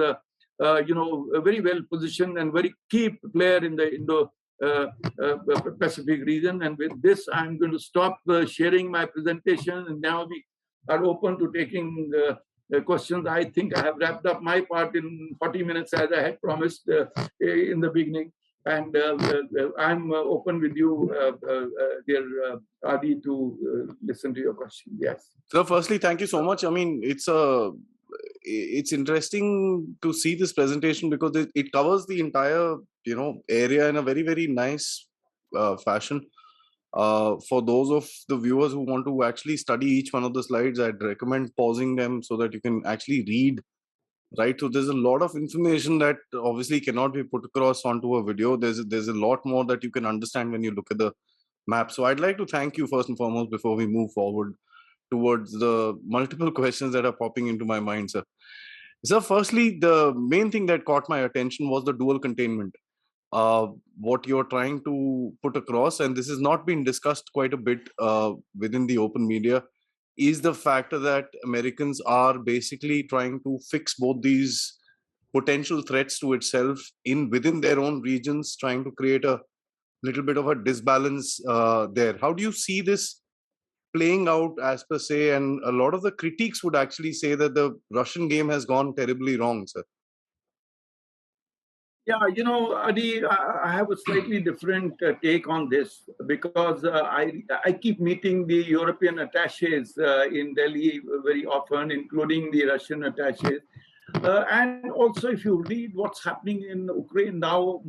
very well positioned and very key player in the Indo-Pacific region. And with this, I'm going to stop sharing my presentation, and now we are open to taking questions. I think I have wrapped up my part in 40 minutes, as I had promised in the beginning. And I'm open with you, dear Aadi, to listen to your question. Yes. So, firstly, thank you so much. I mean, it's interesting to see this presentation because it covers the entire area in a very, very nice fashion. For those of the viewers who want to actually study each one of the slides, I'd recommend pausing them so that you can actually read. Right, so there's a lot of information that obviously cannot be put across onto a video. There's a lot more that you can understand when you look at the map. So I'd like to thank you first and foremost before we move forward towards the multiple questions that are popping into my mind, sir. So firstly, the main thing that caught my attention was the dual containment. What you're trying to put across, and this has not been discussed quite a bit within the open media, is the factor that Americans are basically trying to fix both these potential threats to itself within their own regions, trying to create a little bit of a disbalance there. How do you see this playing out as per se? And a lot of the critiques would actually say that the Russian game has gone terribly wrong, sir. Yeah, Adi, I have a slightly different take on this, because I keep meeting the European attaches in Delhi very often, including the Russian attaches. And also, if you read what's happening in Ukraine now,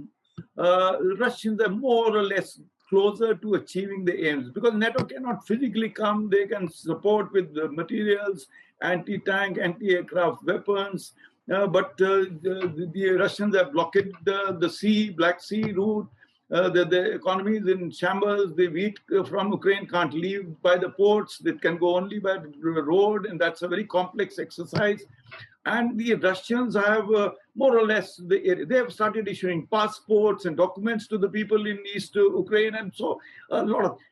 Russians are more or less closer to achieving the aims, because NATO cannot physically come. They can support with the materials, anti-tank, anti-aircraft weapons. But the Russians have blockaded the sea, Black Sea route. The economy is in shambles. The wheat from Ukraine can't leave by the ports. It can go only by the road, and that's a very complex exercise. And the Russians have more or less, they have started issuing passports and documents to the people in East Ukraine. And so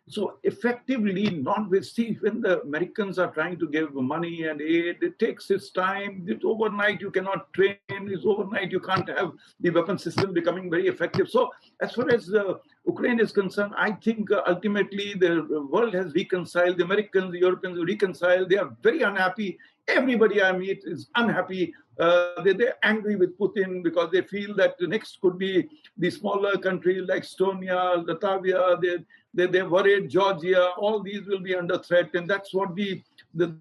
so effectively, see, when the Americans are trying to give money and aid, it takes its time. Overnight, you cannot train. Overnight, you can't have the weapon system becoming very effective. So as far as Ukraine is concerned, I think ultimately the world has reconciled. The Americans, the Europeans reconciled. They are very unhappy. Everybody I meet is unhappy. They're angry with Putin because they feel that the next could be the smaller countries like Estonia, Latvia. They're worried. Georgia, all these will be under threat, and that's what the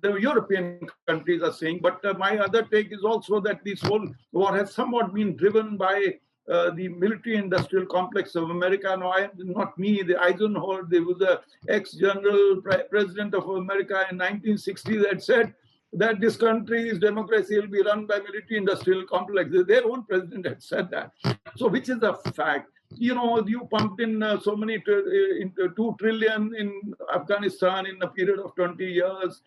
European countries are saying. But my other take is also that this whole war has somewhat been driven by the military-industrial complex of America. No, not me. The Eisenhower, there was a ex-general president of America in 1960 that said that this country's democracy will be run by military-industrial complexes. Their own president had said that. So, which is a fact. You pumped in so many, into 2 trillion in Afghanistan in a period of 20 years.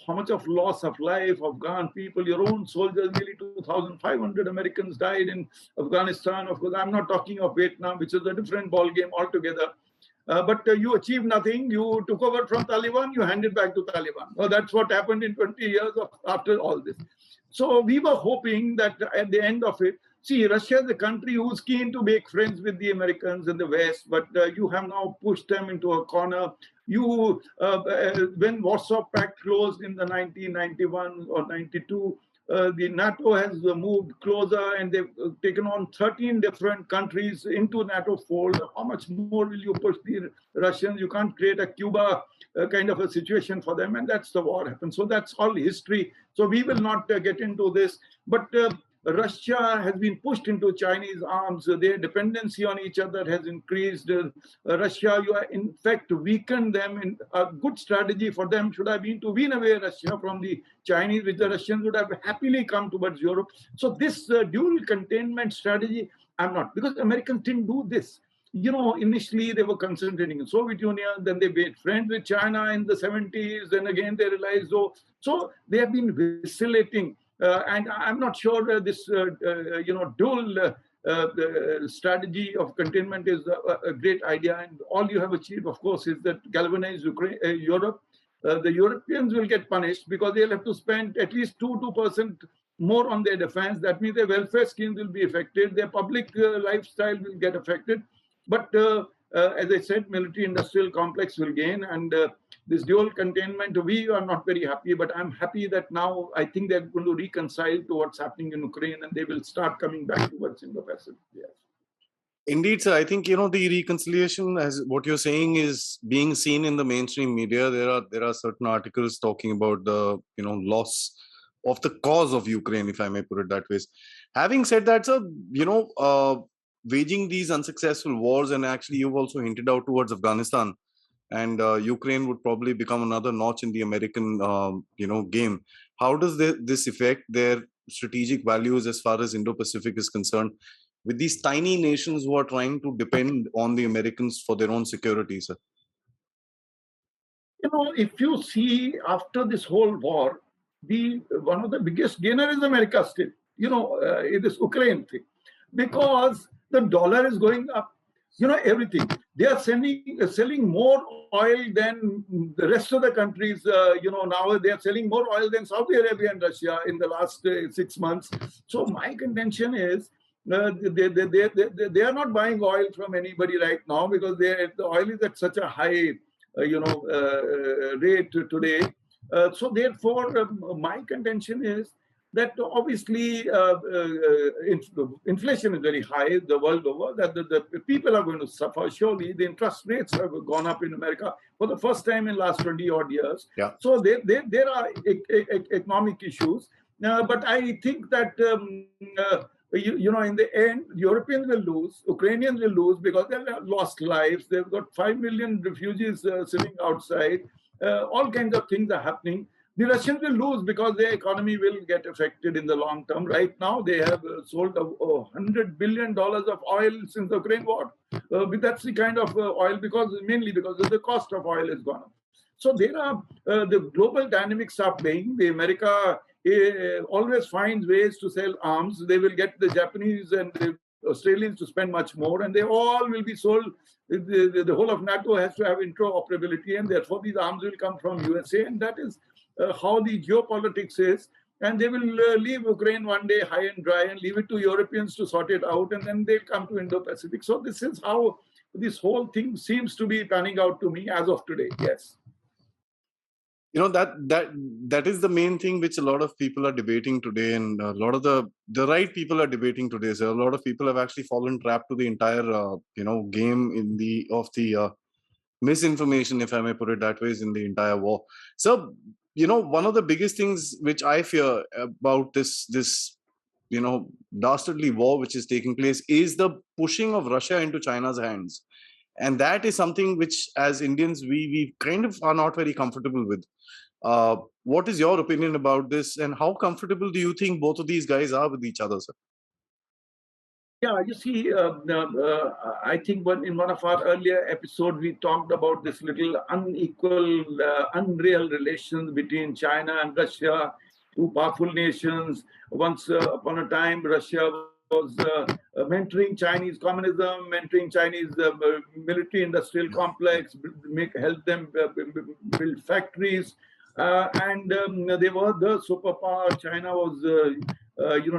How much of loss of life, Afghan people, your own soldiers, nearly 2,500 Americans died in Afghanistan. Of course, I'm not talking of Vietnam, which is a different ballgame altogether. But you achieved nothing. You took over from Taliban, you handed back to Taliban. Well, that's what happened in 20 years after all this. So we were hoping that at the end of it, see, Russia is a country who's keen to make friends with the Americans and the West, but you have now pushed them into a corner. When Warsaw Pact closed in the 1991 or 92, the NATO has moved closer, and they've taken on 13 different countries into NATO fold. How much more will you push the Russians? You can't create a Cuba kind of a situation for them, and that's the war happened. So that's all history. So we will not get into this. But Russia has been pushed into Chinese arms. Their dependency on each other has increased. Russia, you are in fact weakened them. In a good strategy for them should have been to win away Russia from the Chinese, which the Russians would have happily come towards Europe. So this dual containment strategy, I'm not, because Americans didn't do this. Initially they were concentrating in Soviet Union, then they made friends with China in the 70s, then again they realized, so they have been vacillating. And I'm not sure this, dual strategy of containment is a great idea. And all you have achieved, of course, is that galvanized Europe. The Europeans will get punished because they'll have to spend at least 2% more on their defense. That means their welfare schemes will be affected. Their public lifestyle will get affected. But as I said, military-industrial complex will gain, and this dual containment, we are not very happy, but I'm happy that now I think they're going to reconcile to what's happening in Ukraine, and they will start coming back towards Indo Pacific. Yes. Indeed, sir. I think the reconciliation, as what you're saying, is being seen in the mainstream media. There are certain articles talking about the loss of the cause of Ukraine, if I may put it that way. Having said that, sir, waging these unsuccessful wars, and actually you've also hinted out towards Afghanistan, and Ukraine would probably become another notch in the American game. How does this affect their strategic values as far as Indo-Pacific is concerned, with these tiny nations who are trying to depend on the Americans for their own security, sir? If you see after this whole war, one of the biggest gainer is America still. In this Ukraine thing, because the dollar is going up. Everything. They are selling more oil than the rest of the countries. Now they are selling more oil than Saudi Arabia and Russia in the last 6 months. So my contention is they are not buying oil from anybody right now because the oil is at such a high rate today. So therefore, my contention is that obviously inflation is very high the world over, that the people are going to suffer. Surely the interest rates have gone up in America for the first time in the last 20 odd years. Yeah. So there are economic issues. But I think that, in the end, Europeans will lose, Ukrainians will lose because they have lost lives. They've got 5 million refugees sitting outside. All kinds of things are happening. The Russians will lose because their economy will get affected in the long term. Right now, they have sold $100 billion of oil since the Ukraine war. That's the kind of oil, mainly because the cost of oil has gone up. So there are the global dynamics are playing. The America always finds ways to sell arms. They will get the Japanese and the Australians to spend much more, and they all will be sold. The whole of NATO has to have interoperability, and therefore these arms will come from USA, and that is how the geopolitics is. And they will leave Ukraine one day high and dry and leave it to Europeans to sort it out, and then they'll come to Indo-Pacific. So this is how this whole thing seems to be panning out to me as of today. Yes. That is the main thing which a lot of people are debating today, and a lot of the right people are debating today. So a lot of people have actually fallen trapped to the entire game of the misinformation, if I may put it that way, in the entire war. So one of the biggest things which I fear about this dastardly war which is taking place is the pushing of Russia into China's hands. And that is something which, as Indians, we kind of are not very comfortable with. What is your opinion about this, and how comfortable do you think both of these guys are with each other, sir? Yeah, you see, I think in one of our earlier episodes, we talked about this little unequal, unreal relations between China and Russia, two powerful nations. Once upon a time, Russia was mentoring Chinese communism, mentoring Chinese military-industrial complex, help them build factories. And they were the superpower. China was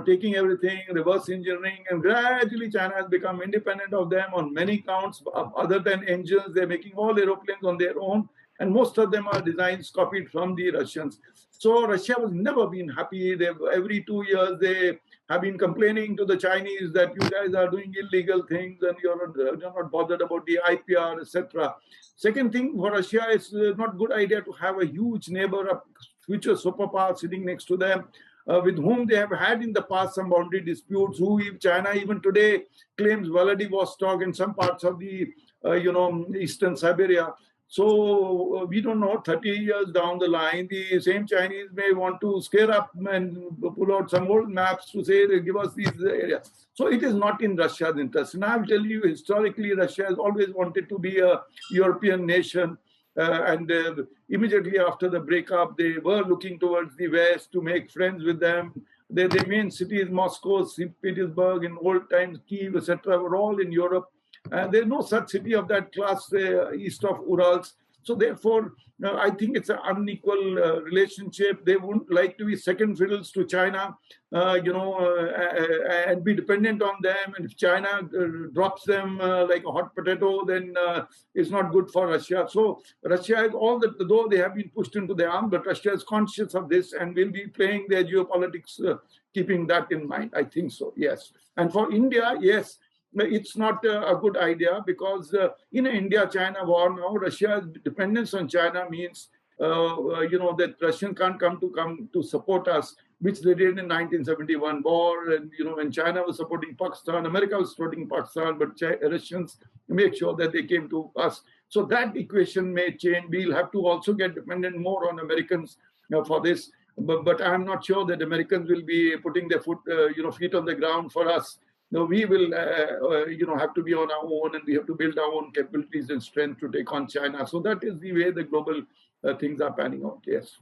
taking everything, reverse engineering, and gradually China has become independent of them on many counts. Other than engines, they're making all aeroplanes on their own. And most of them are designs copied from the Russians. So Russia has never been happy. Every 2 years they have been complaining to the Chinese that you guys are doing illegal things and you're not bothered about the IPR, etc. Second thing, for Russia, it's not good idea to have a huge neighbor, a future superpower sitting next to them, with whom they have had in the past some boundary disputes. Who China even today claims Vladivostok and some parts of the eastern Siberia. So we don't know, 30 years down the line, the same Chinese may want to scare up and pull out some old maps to say, they give us these areas. So it is not in Russia's interest. And I will tell you, historically, Russia has always wanted to be a European nation. And immediately after the breakup, they were looking towards the West to make friends with them. Their main cities, Moscow, St. Petersburg, in old times, Kiev, etc., were all in Europe. There's no such city of that class east of Urals. So therefore, I think it's an unequal relationship. They wouldn't like to be second fiddles to China, and be dependent on them. And if China drops them like a hot potato, then it's not good for Russia. So Russia is all that, though they have been pushed into the arm, but Russia is conscious of this and will be playing their geopolitics, keeping that in mind. I think so, yes. And for India, yes, it's not a good idea, because in an India-China war now, Russia's dependence on China means that Russians can't come to support us, which they did in 1971 war. And when China was supporting Pakistan, America was supporting Pakistan, but Russians make sure that they came to us. So that equation may change. We'll have to also get dependent more on Americans for this. But I'm not sure that Americans will be putting their feet on the ground for us. No, we will, have to be on our own, and we have to build our own capabilities and strength to take on China. So that is the way the global things are panning out. Yes.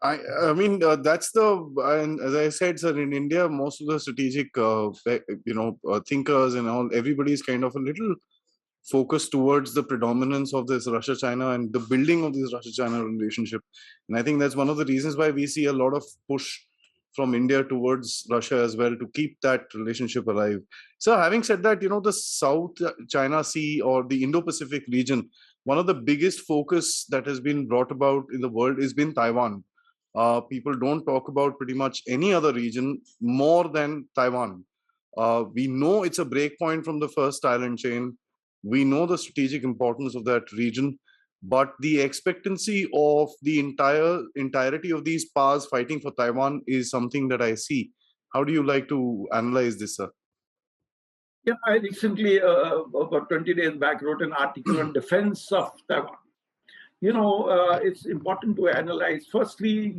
I mean, that's and as I said, sir, in India, most of the strategic, thinkers and all, everybody's kind of a little focused towards the predominance of this Russia-China and the building of this Russia-China relationship. And I think that's one of the reasons why we see a lot of push from India towards Russia as well, to keep that relationship alive. So having said that, the South China Sea or the Indo Pacific region, one of the biggest focus that has been brought about in the world has been Taiwan. People don't talk about pretty much any other region more than Taiwan. We know it's a breakpoint from the first island chain. We know the strategic importance of that region, but the expectancy of the entirety of these powers fighting for Taiwan is something that I see. How do you like to analyze this, sir? Yeah, I recently, about 20 days back, wrote an article on defense of Taiwan. It's important to analyze. Firstly,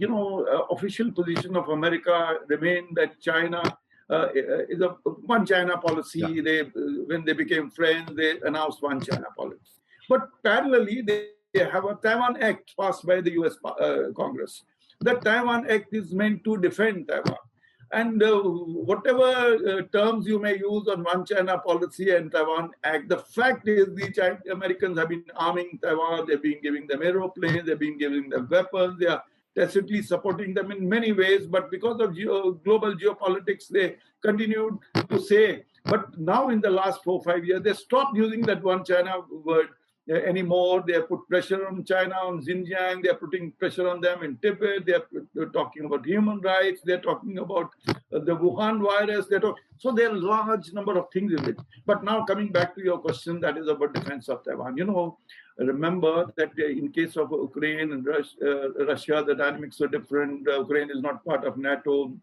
official position of America remained that China is a one China policy. Yeah. When they became friends, they announced one China policy. But parallelly, they have a Taiwan Act passed by the US Congress. The Taiwan Act is meant to defend Taiwan. And whatever terms you may use on one China policy and Taiwan Act, the fact is the Americans have been arming Taiwan, they've been giving them aeroplanes, they've been giving them weapons, they are tacitly supporting them in many ways, but because of global geopolitics, they continued to say. But now in the last 4 or 5 years, they stopped using that one China word anymore. They have put pressure on China, on Xinjiang. They are putting pressure on them in Tibet. They're talking about human rights. They're talking about the Wuhan virus. So there are a large number of things in it. But now coming back to your question, that is about defense of Taiwan. Remember that in case of Ukraine and Russia, the dynamics are different. Ukraine is not part of NATO.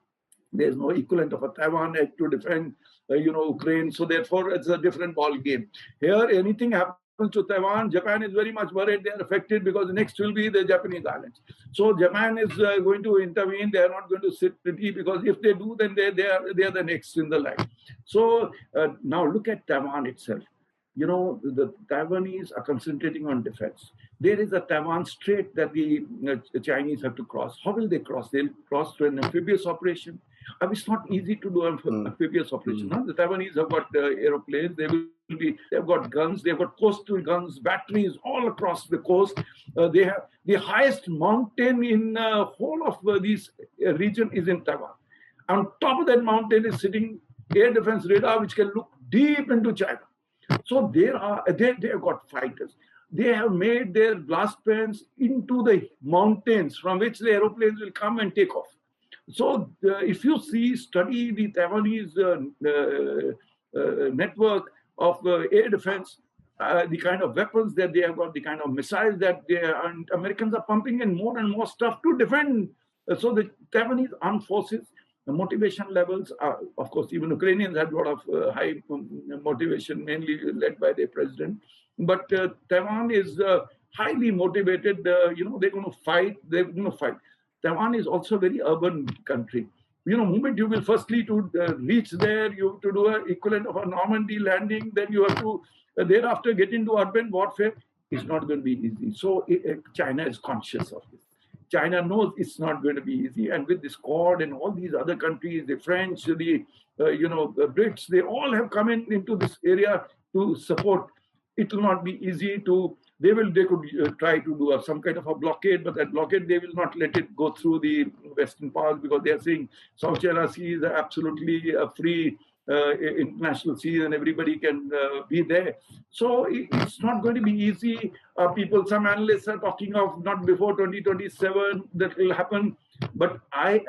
There's no equivalent of a Taiwan Act to defend, Ukraine. So therefore, it's a different ball game. Here, anything happens to Taiwan, Japan is very much worried they are affected, because next will be the Japanese islands. So Japan is going to intervene. They are not going to sit pretty, because if they do, then they are the next in the line. So now look at Taiwan itself. The Taiwanese are concentrating on defense. There is a Taiwan Strait that the Chinese have to cross. How will they cross? They'll cross through an amphibious operation. It's not easy to do an amphibious operation. The Taiwanese have got aeroplanes. They've got guns. They've got coastal guns, batteries all across the coast. They have the highest mountain in whole of this region is in Taiwan. On top of that mountain is sitting air defense radar, which can look deep into China. So they have got fighters. they have made their blast pads into the mountains from which the aeroplanes will come and take off. So if you study the Taiwanese network of air defense, the kind of weapons that they have got, the kind of missiles that and Americans are pumping in more and more stuff to defend. So the Taiwanese armed forces, the motivation levels are, of course, even Ukrainians had a lot of high motivation, mainly led by their president. But Taiwan is highly motivated. They're going to fight. They're going to fight. Taiwan is also a very urban country. Moment you will firstly to reach there, you have to do an equivalent of a Normandy landing, then you have to thereafter get into urban warfare. It's not going to be easy. So China is conscious of this. China knows it's not going to be easy. And with this Quad and all these other countries, the French, the Brits, they all have come into this area to support. It will not be easy to. They could try to do some kind of a blockade, but that blockade, they will not let it go through the western parts because they are saying South China Sea is absolutely a free international sea and everybody can be there. So it's not going to be easy. Some analysts are talking of not before 2027 that will happen. But I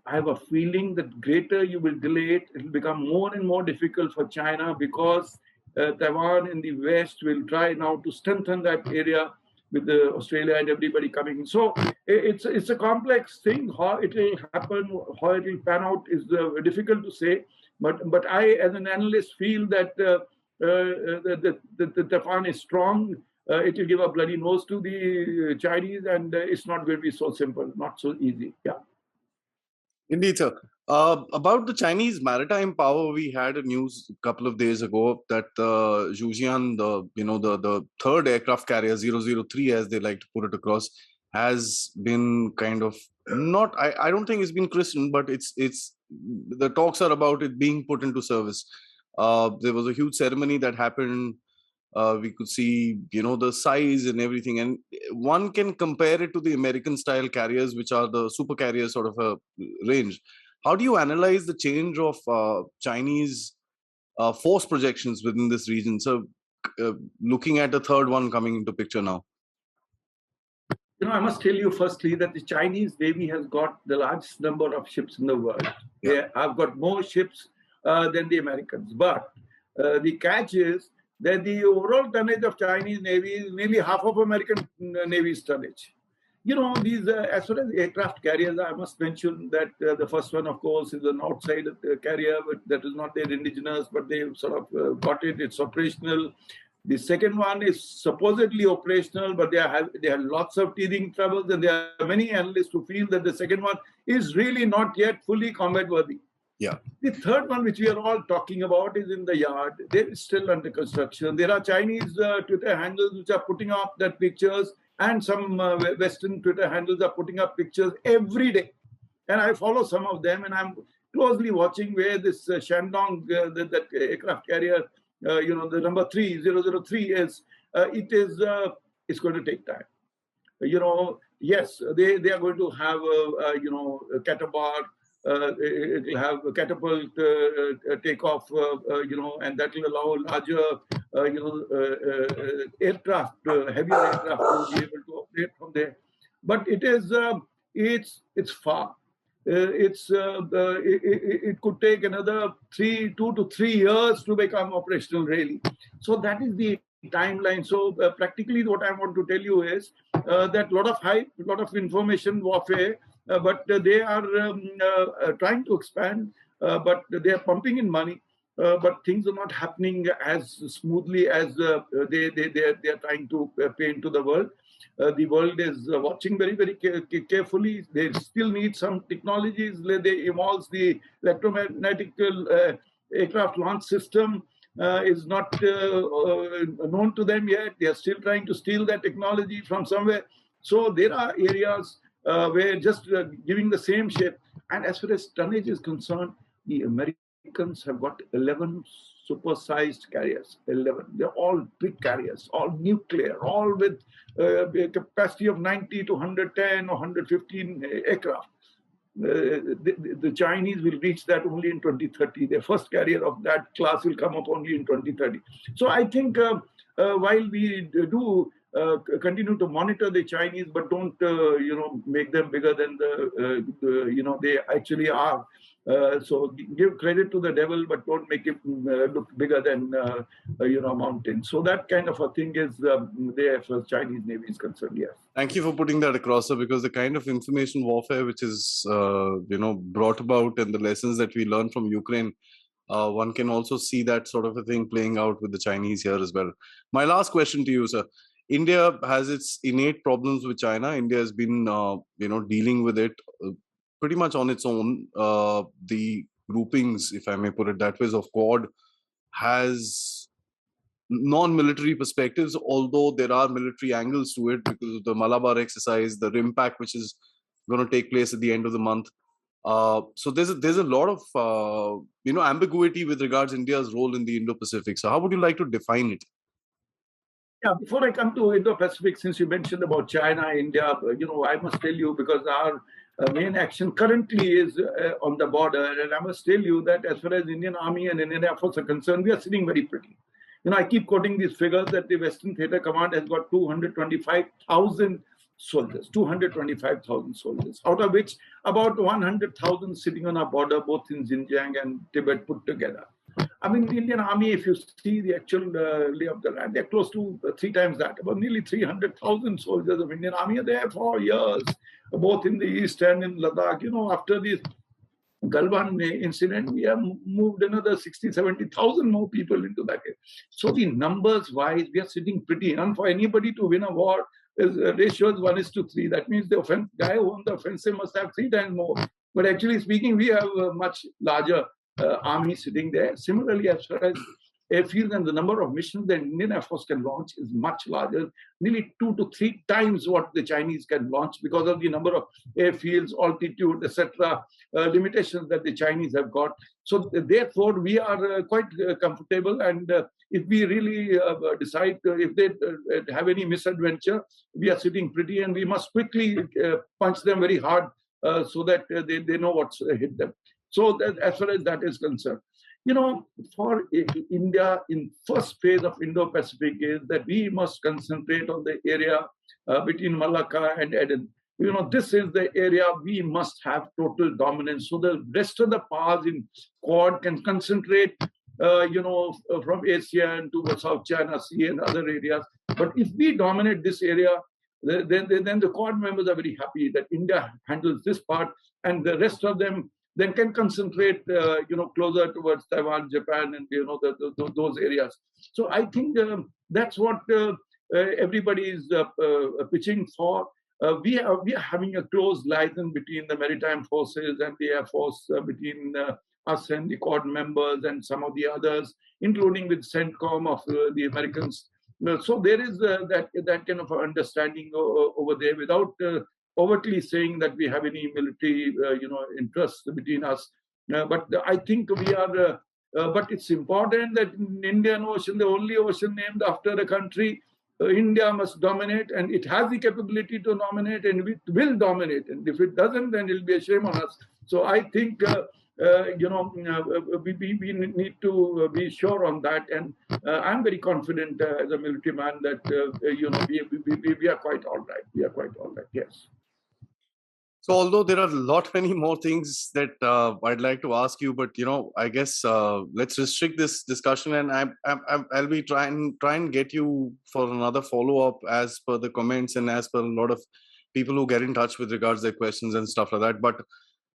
have a feeling that greater you will delay it, it will become more and more difficult for China because Taiwan in the West will try now to strengthen that area with Australia and everybody coming in. So it's a complex thing. How it will happen, how it will pan out is difficult to say. But I, as an analyst, feel that the Taiwan is strong. It will give a bloody nose to the Chinese, and it's not going to be so simple, not so easy. Yeah. Indeed, sir. About the Chinese maritime power, we had a news a couple of days ago that Zhujian, the third aircraft carrier 003, as they like to put it across, has been kind of not. I don't think it's been christened, but it's the talks are about it being put into service. There was a huge ceremony that happened. We could see, the size and everything, and one can compare it to the American-style carriers, which are the super carrier sort of a range. How do you analyze the change of Chinese force projections within this region? So, looking at the third one coming into picture now. I must tell you firstly that the Chinese Navy has got the largest number of ships in the world. Yeah. They have got more ships than the Americans. But the catch is that the overall tonnage of Chinese Navy is nearly half of American Navy's tonnage. These, as far as aircraft carriers, I must mention that the first one, of course, is an outside carrier, but that is not their indigenous, but they sort of got it. It's operational. The second one is supposedly operational, but they have lots of teething troubles, and there are many analysts who feel that the second one is really not yet fully combat worthy. Yeah. The third one, which we are all talking about, is in the yard. They're still under construction. There are Chinese Twitter handles which are putting up that pictures, and some Western Twitter handles are putting up pictures every day. And I follow some of them, and I'm closely watching where this Shandong, that aircraft carrier, the number 003 is. It's going to take time. Yes, they are going to have a catabar. It will have a catapult takeoff, and that will allow larger, aircraft, heavier aircraft to be able to operate from there. But it's far. It could take another 2 to 3 years to become operational, really. So that is the timeline. So practically, what I want to tell you is that a lot of hype, a lot of information warfare. But they are trying to expand, but they are pumping in money. But things are not happening as smoothly as they are trying to paint to the world. The world is watching very, very carefully. They still need some technologies. They evolve the electromagnetic aircraft launch system. Is not known to them yet. They are still trying to steal that technology from somewhere. So there are areas where just giving the same shape. And as far as tonnage is concerned, the Americans have got 11 super-sized carriers. 11. They're all big carriers, all nuclear, all with a capacity of 90 to 110 or 115 aircraft. The Chinese will reach that only in 2030. Their first carrier of that class will come up only in 2030. So I think while we do continue to monitor the Chinese, but don't make them bigger than they actually are. So give credit to the devil, but don't make it look bigger than a mountain. So that kind of a thing is there as far as Chinese Navy is concerned. Yes. Thank you for putting that across, sir, because the kind of information warfare which is brought about and the lessons that we learn from Ukraine, one can also see that sort of a thing playing out with the Chinese here as well. My last question to you, sir. India has its innate problems with China. India has been, dealing with it pretty much on its own. The groupings, if I may put it that way, of Quad has non-military perspectives, although there are military angles to it because of the Malabar exercise, the RIMPAC, which is going to take place at the end of the month. So there's a lot of ambiguity with regards India's role in the Indo-Pacific. So how would you like to define it? Yeah, before I come to Indo-Pacific, since you mentioned about China, India, I must tell you, because our main action currently is on the border, and I must tell you that as far as Indian Army and Indian Air Force are concerned, we are sitting very pretty. I keep quoting these figures that the Western Theatre Command has got 225,000 soldiers, 225,000 soldiers, out of which about 100,000 sitting on our border, both in Xinjiang and Tibet put together. I mean, the Indian Army, if you see the actual lay of the land, they're close to 3 times that. About nearly 300,000 soldiers of Indian Army are there for years, both in the east and in Ladakh. After this Galwan incident, we have moved another 60, 70,000 more people into that area. So the numbers wise, we are sitting pretty. And for anybody to win a war, ratio is 1:3. That means the guy who won the offensive must have 3 times more. But actually speaking, we have a much larger army sitting there. Similarly, as far as airfields and the number of missions that Indian Air Force can launch is much larger, nearly 2 to 3 times what the Chinese can launch because of the number of airfields, altitude, etc., limitations that the Chinese have got. So therefore, we are quite comfortable. And if we really decide, if they have any misadventure, we are sitting pretty, and we must quickly punch them very hard so that they know what's hit them. So as far as that is concerned, for India in first phase of Indo-Pacific is that we must concentrate on the area between Malacca and Aden. This is the area we must have total dominance. So the rest of the powers in Quad can concentrate, from ASEAN to South China Sea and other areas. But if we dominate this area, then the Quad members are very happy that India handles this part, and the rest of them then can concentrate, closer towards Taiwan, Japan, and those areas. So I think that's what everybody is pitching for. We are having a close liaison between the maritime forces and the air force, between us and the Quad members and some of the others, including with CENTCOM of the Americans. So there is that kind of understanding over there, without overtly saying that we have any military, interests between us. But I think we are. But it's important that in Indian Ocean, the only ocean named after a country, India must dominate, and it has the capability to dominate, and it will dominate. And if it doesn't, then it'll be a shame on us. So I think we need to be sure on that. And I'm very confident as a military man that we are quite all right. We are quite all right. Yes. So, although there are many more things that I'd like to ask you, but I guess let's restrict this discussion, and I'll be try and get you for another follow up as per the comments and as per a lot of people who get in touch with regards to their questions and stuff like that. But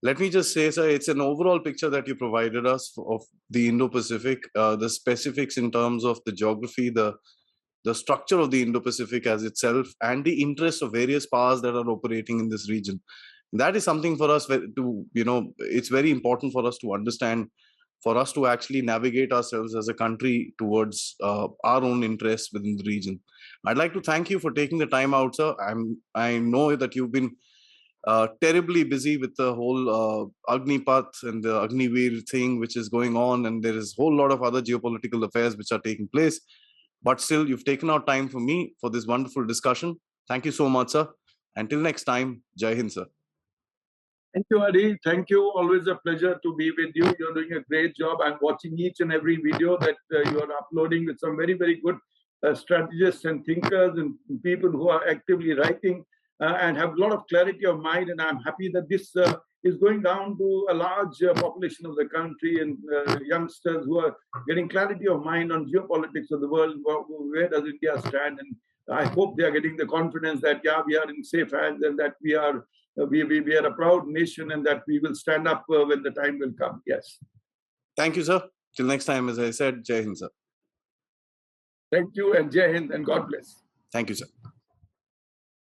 let me just say, sir, it's an overall picture that you provided us of the Indo-Pacific, the specifics in terms of the geography, the structure of the Indo-Pacific as itself, and the interests of various powers that are operating in this region. That is something for us to, it's very important for us to understand, for us to actually navigate ourselves as a country towards our own interests within the region. I'd like to thank you for taking the time out, sir. I know that you've been terribly busy with the whole Agnipath and the Agnivir thing which is going on, and there is a whole lot of other geopolitical affairs which are taking place. But still, you've taken out time for me for this wonderful discussion. Thank you so much, sir. Until next time, Jai Hind, sir. Thank you, Aadi. Thank you. Always a pleasure to be with you. You're doing a great job. I'm watching each and every video that you are uploading with some very, very good strategists and thinkers and people who are actively writing and have a lot of clarity of mind. And I'm happy that this is going down to a large population of the country and youngsters who are getting clarity of mind on geopolitics of the world. Where does India stand? And I hope they are getting the confidence that, yeah, we are in safe hands and that we are a proud nation and that we will stand up when the time will come. Yes. Thank you, sir. Till next time, as I said, Jai Hind, sir. Thank you, and Jai Hind, and God bless. Thank you, sir.